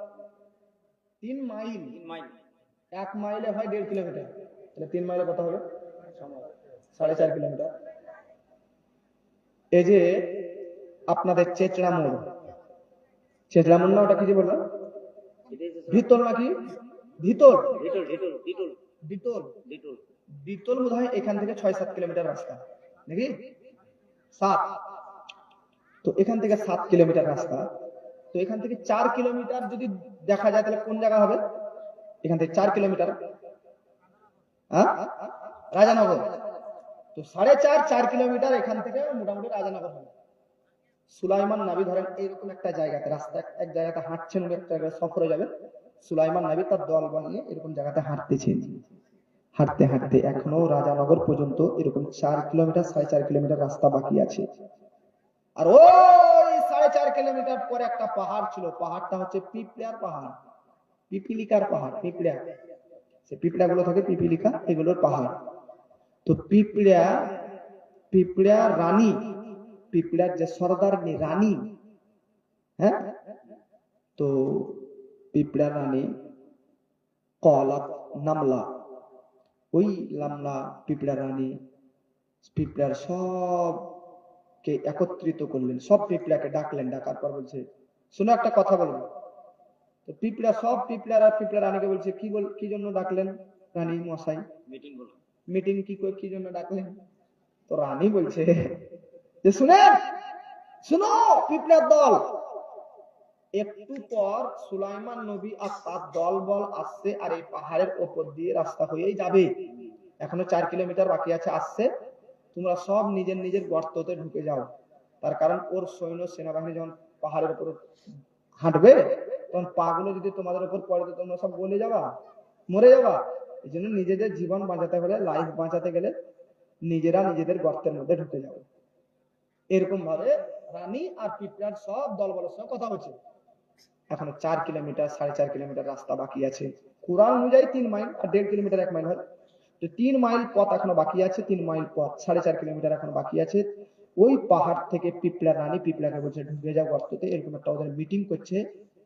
3 মাইল। 1 মাইলে হয় 1.5 কিলোমিটার, তাহলে 3 মাইলে কত হবে? 4.5 কিলোমিটার। এই যে আপনাদের চেচড়া মোড় না, ওটা কি যে বললাম, ভিতর নাকি ভিতর, বিতল বোধ হয় এখান থেকে 6-7 কিলোমিটার রাস্তা নাকি 7, তো এখান থেকে 7 কিলোমিটার রাস্তা। তো এখান থেকে 4 কিলোমিটার যদি দেখা যায় তাহলে কোন জায়গা হবে? এখান থেকে 4 কিলোমিটার রাজানগর। তো 4.5 কিলোমিটার এখান থেকে মোটামুটি রাজানগর হবে। সুলাইমান নবী ধরেন এরকম একটা জায়গাতে, রাস্তা এক জায়গাতে হাঁটছেন, একটা সফরে যাবেন, সুলাইমান নবী তার দলবল নিয়ে এরকম জায়গাতে হাঁটতেছেন। হাঁটতে হাঁটতে এখনো রাজানগর পর্যন্ত এরকম 4 কিলোমিটার 4.5 কিলোমিটার রাস্তা বাকি আছে। আর ওই 4.5 কিলোমিটার পরে একটা পাহাড় ছিল, পাহাড়টা হচ্ছে পিপলিয়ার পাহাড়, পিপিলিকার পাহাড়, পিপলিয়া, সে পিপলিয়া গুলো থাকে, পিপিলিকা, এগুলোর পাহাড়। তো পিপলিয়া রানী, পিপলিয়ার যে সর্দারনি রানী, হ্যাঁ, তো পিপলিয়া রানী কলাত নামলা, ওই লামলা পিপলিয়া রানী পিপলিয়ার সবকে একত্রিত করলেন, সব পিপলিয়াকে ডাকলেন, ডাকার পর বলছে শুনো একটা কথা বলবো। তো পিপলিয়া সব পিপলিয়ার আর পিপলিয়া রানীকে বলছে কি জন্য ডাকলেন রানী মশাই? মিটিং কি জন্য ডাকলেন? তো রানী বলছে যে শুনো পিপলিয়ার দল, একটু পর সুলাইমান নবী আর তার দল বল আসছে, আর এই পাহাড়ের ওপর দিয়ে রাস্তা হয়েই যাবে, এখনো 4 কিলোমিটার বাকি আছে, আসছে, তোমরা সব নিজের নিজের গর্ততে ঢুকে যাও। তার কারণ ওর সৈন্য সেনাবাহিনী যখন পাহাড়ের উপর হাঁটবে, তখন পা গুলো যদি তোমাদের উপর পড়ে তো তোমরা সব গলে যাবা, মরে যাবা। এই জন্য নিজেদের জীবন বাঁচাতে হলে, লাইফ বাঁচাতে গেলে নিজেরা নিজেদের গর্তের মধ্যে ঢুকে যাবে। এরকম ভাবে রানী আর পিঁপড়ার সব দলবলের সঙ্গে কথা হচ্ছে। এখনো 4 কিলোমিটার 4.5 কিলোমিটার রাস্তা বাকি আছে। কুরআন অনুযায়ী 3 মাইল, আর 1.5 কিলোমিটার 1 মাইল হয়। তো 3 মাইল পথ এখনো বাকি আছে, 3 মাইল পথ 4.5 কিলোমিটার এখন বাকি আছে। ওই পাহাড় থেকে পিঁপড়া রানী পিঁপড়াকে বলছে ঢুকে যাও গর্ততে, এরকম একটা ওদের মিটিং করছে।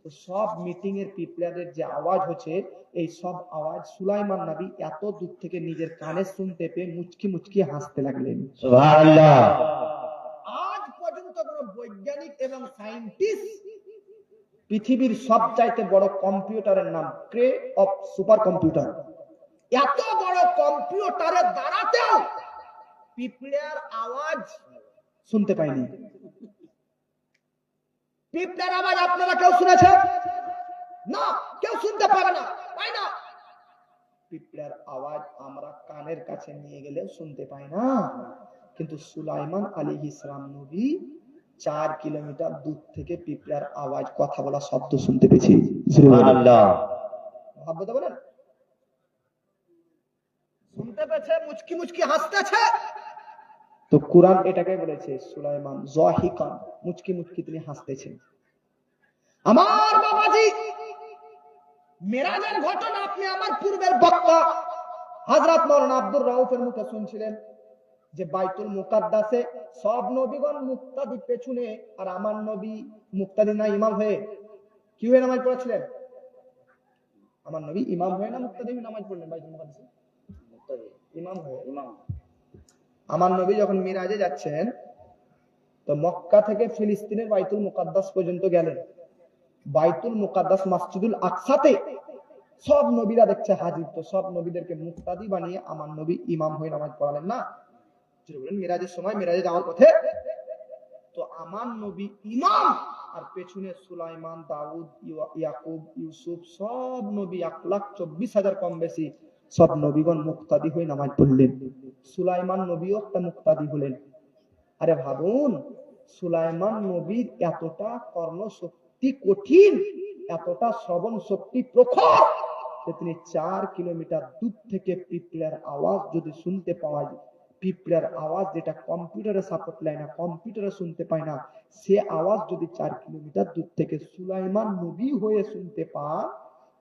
তো সব মিটিং এর পিঁপড়াদের যে আওয়াজ হচ্ছে, এই সব আওয়াজ সুলাইমান নবী এত দূর থেকে নিজের কানে শুনতে পেয়ে মুচকি মুচকি হাসতে লাগলেন। সুবহানাল্লাহ। আজ পর্যন্ত কোন বৈজ্ঞানিক এবং সায়েন্টিস্ট পৃথিবীর সবচাইতে বড় কম্পিউটারের নাম ক্রে অফ সুপার কম্পিউটার, এত বড় কম্পিউটারের দ্বারাতেও পিঁপড়ার আওয়াজ শুনতে পাইনি। পিঁপড়ার আওয়াজ আপনারা কেউ শুনেছেন? না, কেউ শুনতে পাবে না, তাই না? পিঁপড়ার আওয়াজ আমরা কানের কাছে নিয়ে গেলেও শুনতে পাই না, কিন্তু সুলাইমান আলাইহিস সালাম নবী 4 কিলোমিটার দূর থেকে পিঁপড়ার আওয়াজ, কথা বলা শব্দ শুনতে পেয়েছি। সুবহানাল্লাহ। ভাবতে বলেন, শুনতে পেয়েছে, মুচকি মুচকি হাসতেছে। তো কুরআন এটাকে বলেছে সুলাইমান যাহিকান, মুচকি মুচকি তিনি হাসতেছেন। আমার বাবাজি, মেরাজের ঘটনা আপনি আমার পূর্বের বক্তা হযরত মাওলানা আব্দুর রাউফের মুখে শুনছিলেন, যে বাইতুল মুকাদ্দাসে সব নবীগণ মুক্তাদি পেছনে, আর আমার নবী মুক্তাদি না ইমাম হয়ে কি হয়ে নামাজ পড়েছিলেন? আমার নবী ইমাম হয়ে না মুক্তাদি হয়ে নামাজ পড়লেন বাইতুল মুকাদ্দাসে? ইমাম হয়ে। আমার নবী যখন মিরাজে যাচ্ছেন, তো মক্কা থেকে ফিলিস্তিনের বাইতুল মুকাদ্দাস পর্যন্ত গেলেন। বাইতুল মুকাদ্দাস মসজিদুল আকসাতে সব নবীরা দেখছে হাজির, তো সব নবীদেরকে মুক্তাদি বানিয়ে আমার নবী ইমাম হয়ে নামাজ পড়ালেন না? মিরাজের সময়, মিরাজে যাওয়ার পথে, তো আমার নবী ইমাম, আর পেছনে সুলাইমান, দাউদ, ইয়াকুব, ইউসুফ, সব নবী 1,24,000 কম বেশি সব নবীগণ মুক্তাদি হয়ে নামাজ পড়লেন। সুলাইমান নবীও একটা মুক্তাদি হলেন। আরে ভাবুন, সুলাইমান নবীর এতটা কর্ণশক্তি কঠিন, এতটা শ্রবণ শক্তি প্রখর, যে তিনি 4 কিলোমিটার দূর থেকে পিঁপড়ার আওয়াজ যদি শুনতে পাওয়া যায়, পিঁপড়ার আওয়াজ যেটা কম্পিউটারে সাপোর্ট লায় না, কম্পিউটারে শুনতে পায় না, সে আওয়াজ যদি 4 কিলোমিটার দূর থেকে সুলাইমান নবী হয়ে শুনতে পান,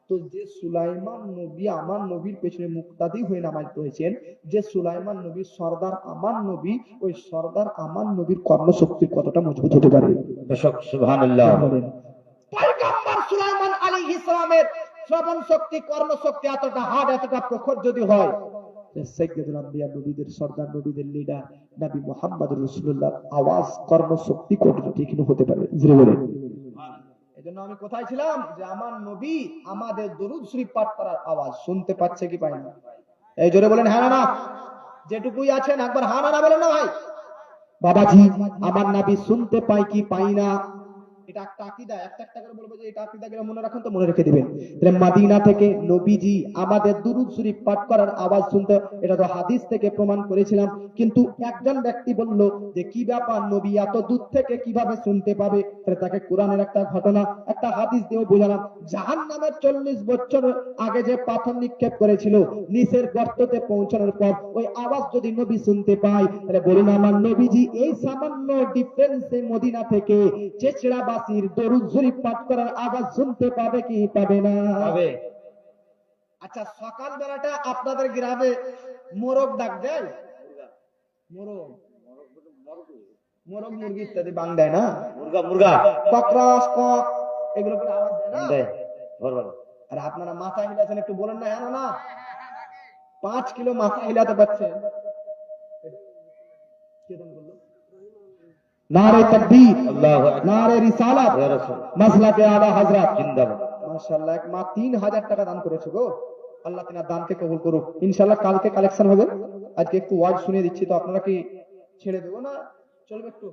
তো যে সুলাইমান নবী আমার নবীর পেছনে মুক্তাদি হয়ে নামাজ পড়েছেন, যে সুলাইমান নবীর সর্দার আমার নবী, ওই সর্দার আমার নবীর কর্ণশক্তির কতটা মজবুত হতে পারে? সুবহানাল্লাহ। পয়গম্বর সুলাইমান আলাইহিস সালামের শ্রবণ শক্তি, কর্ণশক্তি এতটা হার্ড, এতটা প্রখর যদি হয়, সাইয়্যিদুল আম্বিয়া, নবীদের সর্দার, নবীদের লিডার নবী মুহাম্মদুর রাসূলুল্লাহ আওয়াজ, কর্ণশক্তি কতটা তীক্ষ্ণ হতে পারে? জোরে বলেন। এজন্য আমি কোথায় ছিলাম, যে আমার নবী আমাদের দরুদ শরীফ পাঠ করার আওয়াজ শুনতে পাচ্ছে কি পায় না? এই জোরে বলেন হ্যাঁ না না। যেটুকুই আছেন একবার হ্যাঁ না বলেন না ভাই। বাবাজি, আমার নবী শুনতে পায় কি পায় না, এটা একটা আকীদা। একটা করে বলবো যে এটা আকীদা, গেলে মনে রাখুন, তো মনে রেখে দিবেন। মদিনা থেকে নবীজি আমাদের দুরূদ শরীফ পাঠ করার আওয়াজ শুনতে, এটা তো হাদিস থেকে প্রমাণ করেছিলাম। কিন্তু একজন ব্যক্তি বলল যে কি ব্যাপার, নবী এত দূর থেকে কিভাবে শুনতে পাবে? তাকে কোরআনের একটা ঘটনা, একটা হাদিস দিয়ে বোঝালাম। জাহান্নামের 40 বছর আগে যে পাথর নিক্ষেপ করেছিল, নিচের গর্ততে পৌঁছানোর পর ওই আওয়াজ যদি নবী শুনতে পায়, তাহলে বলুন আমার নবীজি এই সামান্য ডিফারেন্সে মদিনা থেকে চেচড়াবাসীর দরুদ শরীফ পাঠ করার আওয়াজ শুনতে পাবে কি পাবে না? পাবে। আচ্ছা, সকাল বেলাটা আপনাদের গ্রামে মোরগ ডাক দেয়? মোরগ, মোরগ মুরগি ইত্যাদি বাং দেয় না? মুরগা মুরগা ককরস, কক, এগুলো করে আওয়াজ দেয় না? দেয়। বলবো। আর আপনারা মাথা হিলাচ্ছেন, একটু বলেন না হ্যাঁ না? 5 কিলো মাথা হিলাতে পারছেন? নারে তাকবীর, আল্লাহু আকবার, নারে রিসালাত, ইয়া রাসূল, মাসলাকে আলা হযরত জিন্দাবাদ। মাশাআল্লাহ। এক মা 3000 টাকা দান করেছে গো। আল্লাহ তিনার দানকে কবুল করুক। ইনশাআল্লাহ কালকে কালেকশন হবে। আজকে একটু ওয়াজ শুনিয়ে দিচ্ছি, তো আপনারা কি ছেড়ে দেবো না চলবে? একটু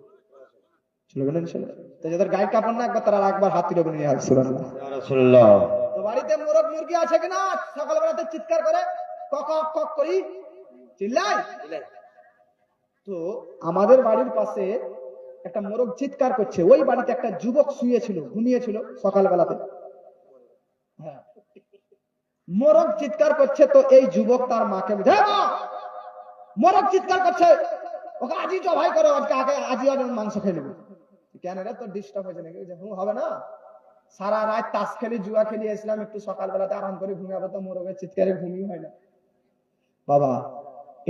চলবে না ইনশাআল্লাহ? তো যাদের গায়ে কাপড় না, একবার তারা একবার হাত তুলে নিয়ে আসছে। ইয়া রাসূলুল্লাহ। তো বাড়িতে মোরগ মুরগি আছে কিনা? সকালবেলাতে চিৎকার করে কক কক করি চিল্লাই। তো আমাদের বাড়ির পাশে একটা মোরগ চিৎকার করছে। ওই বাড়িতে একটা যুবক শুয়েছিল, ঘুমিয়েছিল সকালবেলাতে। হ্যাঁ, মোরগ চিৎকার করছে, তো এই যুবক তার মাকে বুঝে, "হ্যাঁ মা, মোরগ চিৎকার করছে, ওকে আজই জবাই করো, আজকে আগে আজই ওর মাংস খেয়ে নেবো।" কেন রে, তোর ডিস্টার্ব হয়েছে নাকি? হবে না, সারা রাত তাস খেলি জুয়া খেলি এসলাম, একটু সকালবেলাতে আরাম করে ঘুমিয়ে, তো মোরগের চিৎকারে ঘুমিয়ে হয় না বাবা।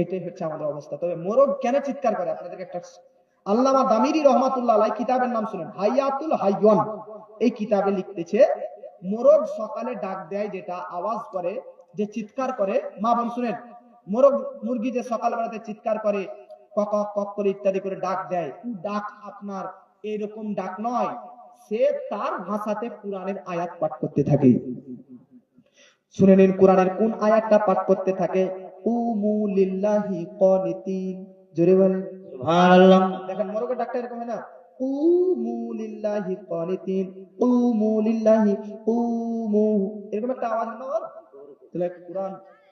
এটাই হচ্ছে আমাদের অবস্থা। তবে মোরগ কেন চিৎকার করে আপনাদেরকে একটা, আল্লামা দামিরি রহমাতুল্লাহ আলাইহি কিতাবের নাম শুনেন, হাইয়াতুল হাইয়ন। এই কিতাবে লিখতেছে, মোরগ সকালে ডাক দেয়, যেটা আওয়াজ করে, যে চিৎকার করে, মা বোন শুনেন, মোরগ মুরগি যে সকালবেলাতে চিৎকার করে, কক কক করে ইত্যাদি করে ডাক দেয়, ডাক আপনার এরকম ডাক নয়, সে তার ভাষাতে কোরআনের আয়াত পাঠ করতে থাকে। শুনে নিন কোরআনের কোন আয়াতটা পাঠ করতে থাকে, কুমু লিল্লাহি কানিতিন, জোরে বলেন সুবহানাল্লাহ। দেখেন মোরগের ডাকটা এরকম হয় না, কুমু লিল্লাহি কানিতিন, কুমু লিল্লাহি, কুমু, এরকম একটা আওয়াজ না ওর? তাহলে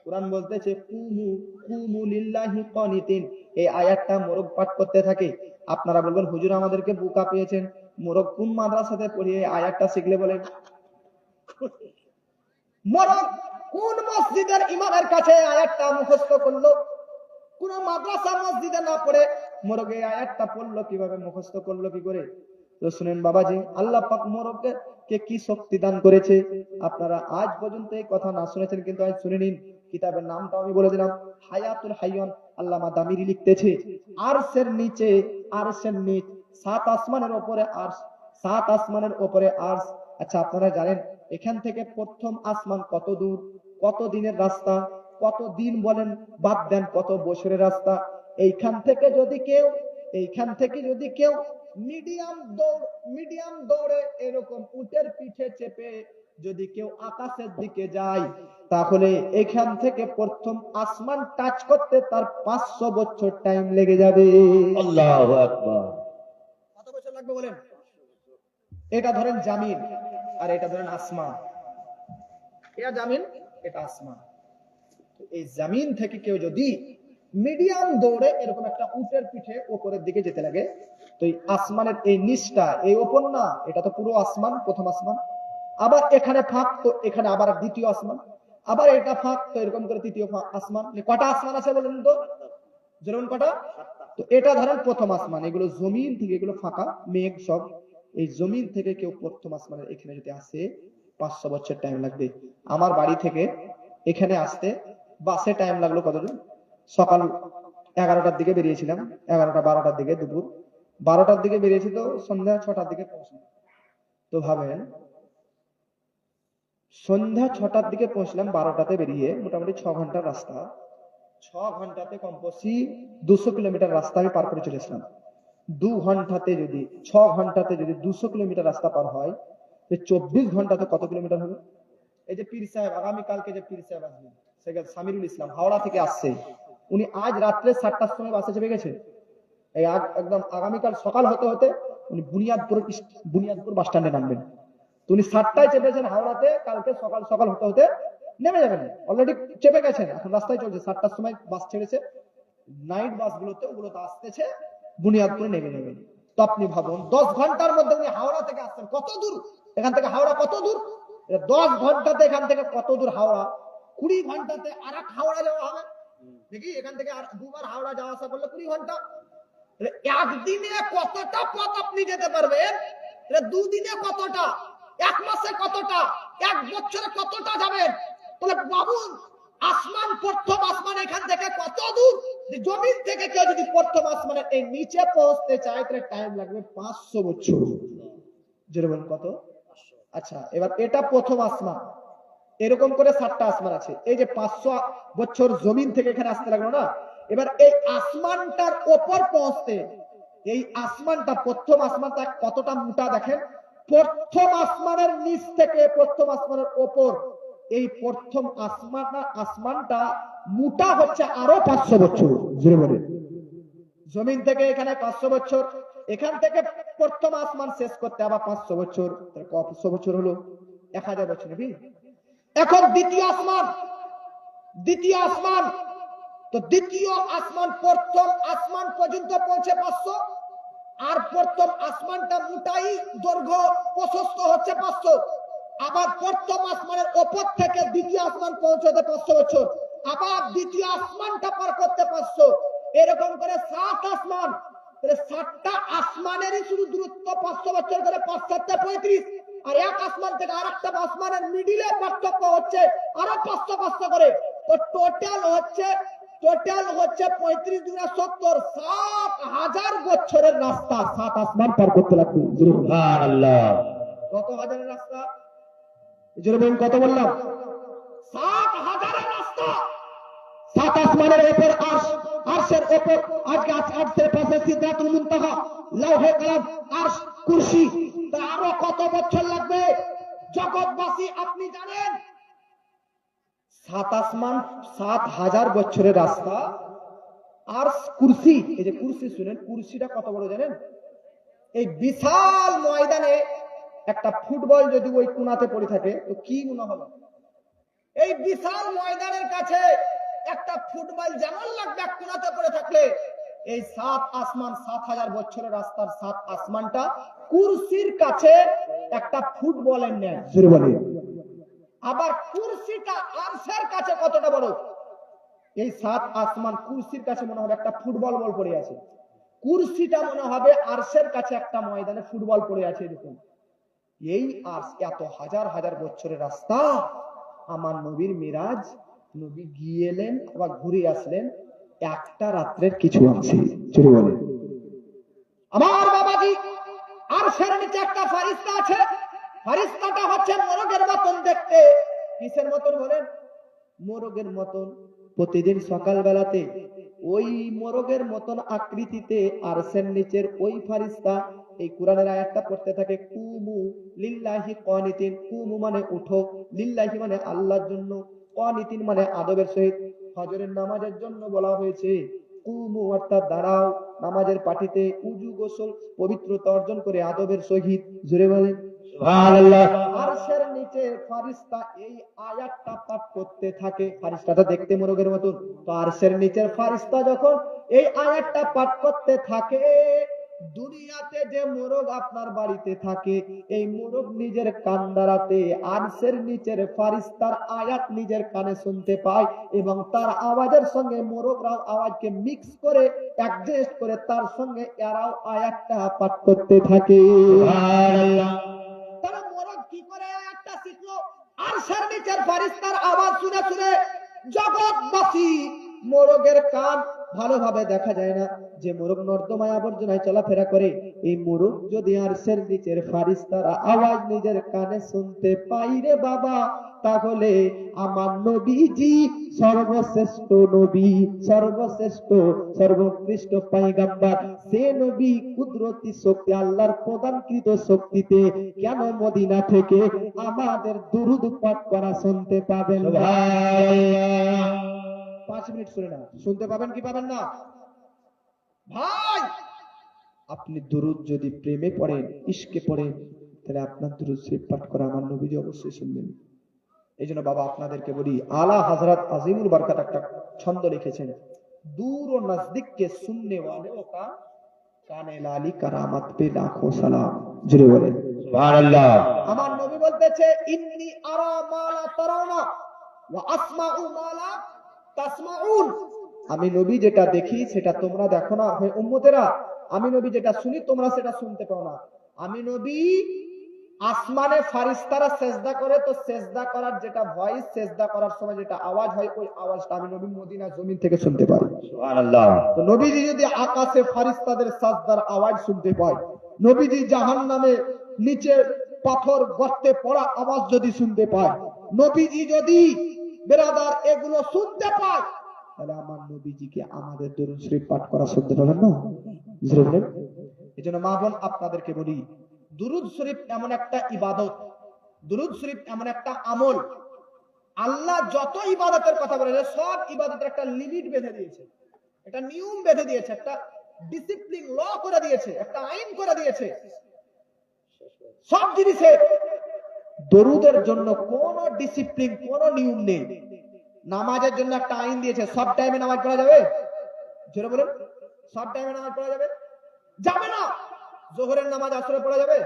কোরআন বলতেছে কুমু, কুমু লিল্লাহি কানিতিন, এই আয়াতটা মোরগ পাঠ করতে থাকে। আপনারা বলবেন হুজুর আমাদেরকে বোকা পেয়েছেন, মোরগ কোন মাদ্রাসাতে পড়িয়ে এই আয়াতটা শিখলে বলেন? মোরগ কোন মসজিদের ইমামের কাছে আয়াতটা মুখস্থ করলো? কোন মাদ্রাসা মসজিদে না পড়ে মোরগ এই আয়াতটা পড়লো কিভাবে, মুখস্থ করলো কি করে? তো শুনেন বাবাজি, আল্লাহ পাক মোরগকে কি শক্তি দান করেছে। আপনারা আজ পর্যন্ত এই কথা না শুনেছেন, কিন্তু আজ শুনে নিন। কিতাবের নামটা আমি বলে দিলাম, হায়াতুল হাইয়ন, আল্লামা দামিরি লিখতেছে, আরশের নিচে, আরশের নিচ, 7 আসমানের উপরে আরশ, 7 আসমানের উপরে আরশ। আচ্ছা আপনারা জানেন এখান থেকে প্রথম আসমান কত দূর, কত দিনের রাস্তা, কত দিন বলেন বাদ দেন, কত বছরের রাস্তা। এইখান থেকে যদি কেউ মিডিয়াম দৌড়ে এরকম উটের পিঠে চেপে যদি কেউ আকাশের দিকে যায়, তাহলে এখান থেকে প্রথম আসমান টাচ করতে তার 500 বছর টাইম লেগে যাবে। আল্লাহু আকবার। কত বছর লাগবে বলেন? এটা ধরেন জামিন, আর এটা ধরেন আসমান। এটা জামিন, এটা আসমান। এই জামিন থেকে কেউ যদি মিডিয়াম দৌড়ে এরকম একটা উটের পিঠে উপরের দিকে যেতে লাগে, তো এই আসমানের এই নিচটা, এই ওপর না, এটা তো পুরো আসমান, প্রথম আসমান, আবার এখানে ফাঁক, তো এখানে আবার দ্বিতীয় আসমান, আবার এটা ফাঁক, তো এরকম করে তৃতীয় আসমান। কটা আসমান আছে বলেন তো? যেরকম কটা? তো এটা ধরেন প্রথম আসমান, এগুলো জমিন থেকে, এগুলো ফাঁকা মেঘ সব। এই জমিন থেকে কেউ প্রথম আসমানের এখানে যদি আসে, 500 বছর টাইম লাগবে। আমার বাড়ি থেকে এখানে আসতে বাসে টাইম লাগলো কতদিন? সকাল 11টার দিকে বেরিয়েছিলাম, 11টা 12টার দিকে, দুপুর 12টার দিকে বেরিয়েছি, তো সন্ধ্যা 6টার দিকে পৌঁছলাম। তো ভাবেন, সন্ধ্যা 6টার দিকে পৌঁছলাম, 12টাতে বেরিয়ে, মোটামুটি 6 ঘন্টার রাস্তা। 6 ঘন্টাতে কমপক্ষে 200 কিলোমিটার রাস্তা আমি পার করে চলেছিলাম। 6 ঘন্টাতে যদি 200 কিলোমিটার রাস্তা পার হয়, 24 ঘন্টাতে কত কিলোমিটার হবে? এই যে পীর সাহেব, আগামীকালকে যে পীর সাহেব আসবেন, শেখ সামিরুল ইসলাম, হাওড়া থেকে আসছে, উনি আজ রাত্রে 7টার সময় বাসে চেপে গেছে। এই একদম আগামীকাল সকাল হতে হতে উনি বুনিয়াদপুর বাস স্ট্যান্ডে নামবেন। তো উনি 7টায় চেপেছেন হাওড়াতে, কালকে সকাল সকাল হতে হতে নেমে যাবেন। অলরেডি চেপে গেছেন, এখন রাস্তায় চলছে, 7টার সময় বাস ছেড়েছে। নাইট বাসগুলোতে ওগুলোতে আসতেছে, বুনিয়াদপুরে নেমে নেবেন। তো আপনি ভাবুন 10 ঘন্টার মধ্যে উনি হাওড়া থেকে আসছেন। কত দূর এখান থেকে হাওড়া? কত দূর? 10 ঘন্টাতে এখান থেকে কত দূর হাওড়া? 20 ঘন্টাতে আর এক হাওড়া যাওয়া হবে। দেখি এখান থেকে আর দুবার হাওড়া যাওয়া আসা করলে 20 ঘন্টা। একদিনে কতটা পথ আপনি যেতে পারবেন? 2 দিনে কতটা? 1 মাসে কতটা? 1 বছরে কতটা যাবেন? তাহলে ভাবুন, আসমান, প্রথম আসমান এখান থেকে কত দূর? জমিন থেকে কেউ যদি প্রথম আসমানের এই নিচে পৌঁছতে চায়, তাহলে টাইম লাগবে 500 বছর। যেরকম কত? আচ্ছা, এবার এটা প্রথম আসমান, এরকম করে 7টা আসমান আছে। এই যে 500 বছর জমিন থেকে এখানে আসতে লাগলো না, এবার এই আসমানটার ওপর পৌঁছতে, এই আসমানটা, প্রথম আসমানটা কতটা মোটা দেখেন। প্রথম আসমানের নিচ থেকে প্রথম আসমানের ওপর, এই প্রথম আসমানটা মোটা হচ্ছে আরো 500 বছর। জমিন থেকে এখানে 500 বছর, এখান থেকে প্রথম আসমান শেষ করতে আবার 500 বছর, 500 বছর হলো 1000 বছর নাকি? এখন দ্বিতীয় আসমান, তো দ্বিতীয় আসমান, প্রথম আসমান পর্যন্ত পৌঁছে 500, আর প্রথম আসমানটা মোটাই দৈর্ঘ্য প্রশস্ত হচ্ছে 500। আবার প্রথম আসমানের ওপর থেকে দ্বিতীয় আসমান পৌঁছতে 500 বছর, আবার দ্বিতীয় আসমানটা পার করতে 500, এরকম করে 7 আসমান। তাহলে 7টা আসমানেরই শুধু দূরত্ব 500 বছর করে, 5 7 35, আর এক আসমান থেকে আরেকটা আসমানের মিডিলে পার্থক্য হচ্ছে আরো 500 500 করে। তো টোটাল হচ্ছে 35 দুগুণা 70, 7,000 বছরের রাস্তা 7 আসমান পার করতে লাগবে। জোরে বলেন। সুবহানাল্লাহ। কত হাজারের রাস্তা? জোরে বলেন, কত বললাম? 7,000-এর রাস্তা। 7 আসমানের উপর আরশ, আরশের উপর আজকে আরশের পাশে সিদরাতুল মুনতাহা, লৌহে কলম, আরশ, কুরসি। তা আরো কত বছর লাগবে? জগৎবাসী আপনি জানেন 7 আসমান 7,000 বছরের রাস্তা। আর কুরসি, এই যে কুরসি শুনেন, কুরসিটা কত বড় জানেন? এই বিশাল ময়দানে একটা ফুটবল যদি ওই কোণাতে পড়ে থাকে তো কি মনে হবে? এই বিশাল ময়দানের কাছে একটা ফুটবল যেমন লাগবে এক কোণাতে পড়ে থাকলে, এই 7 আসমান 7,000 বছরের রাস্তার 7 আসমানটা কুরসির কাছে একটা ফুটবলের ন্যায়। জোরে বলেন। আবার কুরসিটা আরশের কাছে কতটা বড়? এই 7 আসমান কুরসির কাছে মনে হবে একটা ফুটবল বল পড়ে আছে, কুরসিটা মনে হবে আরশের কাছে একটা ময়দানে ফুটবল পড়ে আছে এরকম। এই আরশ এত হাজার হাজার বছরের রাস্তা। আমার নবীর মিরাজ, নবী গিয়ে এলেন আবার ঘুরে আসলেন একটা রাত্রের কিছু আছে। জোরে বলেন। আমার বাবাজি, আরশের নিচে একটা ফারিস্তা আছে, ফারিস্তাটা হচ্ছে মোরগের মতন দেখতে। কিসের মতন বলেন? মোরগের মতন। প্রতিদিন সকাল বেলাতে ওই মোরগের মতন আকৃতিতে আরশের নিচের ওই ফারিস্তা এই কোরআনের আয়াতটা পড়তে থাকে, কুমু লিল্লাহি কানিতিন। কুমু মানে উঠো, লিল্লাহি মানে আল্লাহর জন্য, কানিতিন মানে আদবের সহিত। ফজরের নামাজের জন্য বলা হয়েছে কুমু অর্থাৎ দাঁড়াও নামাজের পাটিতে, উজু গোসল পবিত্রতা অর্জন করে আদবের সহিত। জোরে বলেন সুবহানাল্লাহ। আরশের নিচে ফারিস্তা এই আয়াতটা পাঠ করতে থাকে। ফারিস্তাটা দেখতে মোরগের মতন। তো আরশের নিচের ফারিস্তা যখন এই আয়াতটা পাঠ করতে থাকে, দুনিয়াতে যে মোরগ আপনার বাড়িতে থাকে, এই মোরগ নিজের কান দ্বারাতে আরশের নিচের ফারিস্তার আয়াত নিজের কানে শুনতে পায়, এবং তার আওয়াজের সঙ্গে মোরগরাও আওয়াজকে মিক্স করে অ্যাডজাস্ট করে তার সঙ্গে এরাও আয়াতটা পাঠ করতে থাকে। সুবহানাল্লাহ। তারা মোরগ কি করে আয়াতটা শিখলো? আরশের নিচের ফারিস্তার আওয়াজ শুনে শুনে। জগৎবাসী, মোরগের কান ভালোভাবে দেখা যায় না, যে মোরগ নর্দমায় আবর্জনায় চলাফেরা করে, এই মোরগ যদি আরশের নিচের ফারিস্তার আওয়াজ নিজের কানে শুনতে পাই রে বাবা, তাহলে আমার নবীজি সর্বশ্রেষ্ঠ নবী, সর্বশ্রেষ্ঠ সর্বোৎকৃষ্ট পয়গম্বর, সে নবী কুদরতি শক্তি আল্লাহর প্রদানকৃত শক্তিতে কেন মদিনা থেকে আমাদের দুরূদ পাঠ করা শুনতে পাবেন না? সুবহানাল্লাহ। 5 মিনিট শুনে না, শুনতে পাবেন কি পাবেন না? ভাই, আপনি দুরূদ যদি প্রেমে পড়েন, ইশকে পড়েন, তাহলে আপনার দুরূদ শরীফ পাঠ করা আমার নবীজি অবশ্যই শুনবেন। এই জন্য বাবা আপনাদেরকে বলি, আলা হযরত আজিমুল বরকত একটা ছন্দ লিখেছেন, দূর ও নজদীক কে সুননে ওয়ালে কা কানে লালি কারামাত পে লাখো সালাম। জুড়ে বলেন সুবহানাল্লাহ। আমার নবী বলতেছে, ইন্নী আরা মা লা তারাউনা ওয়া আসমাউ মা লা তাসমাউন। আমি নবী যেটা দেখি সেটা তোমরা দেখো না হে উম্মতেরা, আমি নবী যেটা শুনি তোমরা সেটা শুনতে পাও না। আমি নবী আসমানে ফারিস্তারা সেজদা করে, তো সেজদা করার যেটা ভয়েস, সেজদা করার সময় যেটা আওয়াজ হয়, ওই আওয়াজটা আমি নবী মদিনা জমিন থেকে শুনতে পাই। সুবহানাল্লাহ। তো নবীজি যদি আকাশে ফারিস্তাদের সাজদার আওয়াজ শুনতে পায়, নবীজি জাহান্নামে নিচে পাথর গর্তে পড়া আওয়াজ যদি শুনতে পায়, নবীজি যদি বেরাদার এগুলো শুনতে পায়, তাহলে আমার নবীজিকে আমাদের দরুদ শরীফ পাঠ করা শুনতে পাবেন না? জোরে বলেন। এজন্য মা বোন আপনাদেরকে বলি, দুরুদ শরীফ এমন একটা ইবাদত, দুরুদ শরীফ এমন একটা আমল, আল্লাহ যত ইবাদতের কথা বলেছে সব ইবাদতের একটা লিমিট বেঁধে দিয়েছে, একটা নিয়ম বেঁধে দিয়েছে, একটা ডিসিপ্লিন ল করে দিয়েছে, একটা আইন করে দিয়েছে। সব জিনিসে দরুদের জন্য কোন ডিসিপ্লিন, কোন নিয়ম নেই। নামাজের জন্য একটা আইন দিয়েছে, সব টাইমে নামাজ পড়া যাবে? জোরে বলেন, সব টাইমে নামাজ পড়া যাবে? যাবে না। জোহরের নামাজ আসরে পড়া যাবে?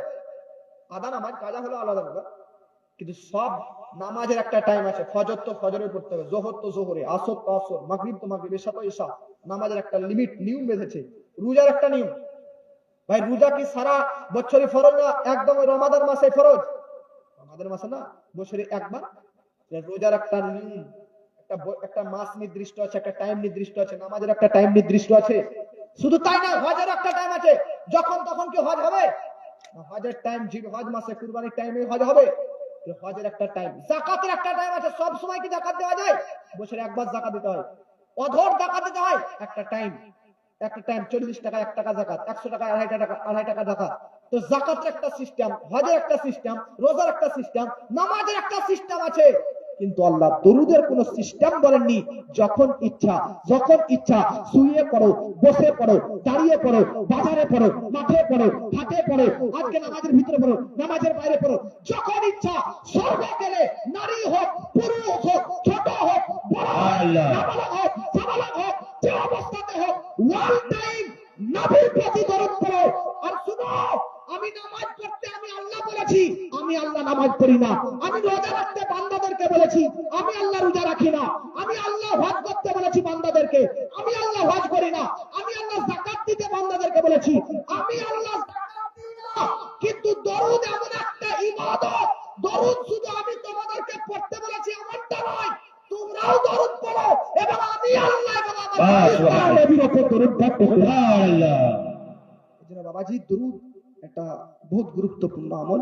আদা নামাজ কাজা হলো আলাদা ব্যাপার, কিন্তু সব নামাজের একটা টাইম আছে। ফজর তো ফজরে পড়তে হবে, জোহর তো জোহরে, আসর তো আসর, মাগরিব তো মাগরিব, এশা তো এশা। নামাজের একটা লিমিট, নিয়ম বেঁধেছে। রোজার একটা নিয়ম। ভাই রোজা কি সারা বছরই ফরজ না একদম ওই রমাদান মাসে ফরজ? রমাদান মাসে না, বছরে একবার। রোজার একটা নিয়ম, একটা মাস নির্দিষ্ট আছে, একটা টাইম নির্দিষ্ট আছে, নামাজের একটা টাইম নির্দিষ্ট আছে। শুধু তাই না, হজের একটা টাইম আছে। যখন তখন কি হজ হবে? হজের টাইম হজ মাসে, কুরবানির টাইমে হজ হবে। হজের একটা টাইম, যাকাতের একটা টাইম আছে। সব সময় কি যাকাত দেওয়া যায়? বছরে একবার যাকাত দিতে হয়, অধর যাকাত দিতে হয়। একটা টাইম, একটা টাইম 40 টাকা 1 টাকা যাকাত, 100 টাকা 2.5 টাকা যাকাত। তো যাকাতের একটা সিস্টেম, হজের একটা সিস্টেম, রোজার একটা সিস্টেম, নামাজের একটা সিস্টেম আছে। কিন্তু আল্লাহ দরুদের কোন সিস্টেম বলেননি। যখন ইচ্ছা শুয়ে পড়ো, বসে পড়ো, দাঁড়িয়ে পড়ো, বাজারে পড়ো, মাঠে পড়ো, হাটে পড়ো, আজকে নামাজের ভিতরে পড়ো, নামাজের বাইরে পড়ো, যখন ইচ্ছা। সর্বে গেলে নারী হোক, পুরুষ হোক, ছোট হোক, বড় হোক, নাবালক হোক, সাবালক হোক, যে অবস্থাতে হোক, ওয়ান টাইম নবীর প্রতি দরুদ পড়ো। আর শুনো, আমি নামাজ পড়তে আমি আল্লাহ বলেছি, আমি আল্লাহ নামাজ পড়ি না। আমি রোজা রাখতে বান্দাদেরকে বলেছি, আমি আল্লাহ রোজা রাখি না। আমি আল্লাহ হজ করতে বলেছি বান্দাদেরকে, আমি আল্লাহ হজ করি না। আমি আল্লাহ যাকাত দিতে বান্দাদেরকে বলেছি, আমি আল্লাহ যাকাত দিই না। কিন্তু দরুদ এমন একটা ইবাদত, দরুদ শুধু আমি তোমাদেরকে পড়তে বলেছি এমনটা নয়, তোমরাও দরুদ পড়ো এবং আমি আল্লাহ এবং আমার নবীর উপর দরুদ পড়তে। সুবহানাল্লাহ। এজন্য বাবাজি দরুদ একটা বহুত গুরুত্বপূর্ণ আমল।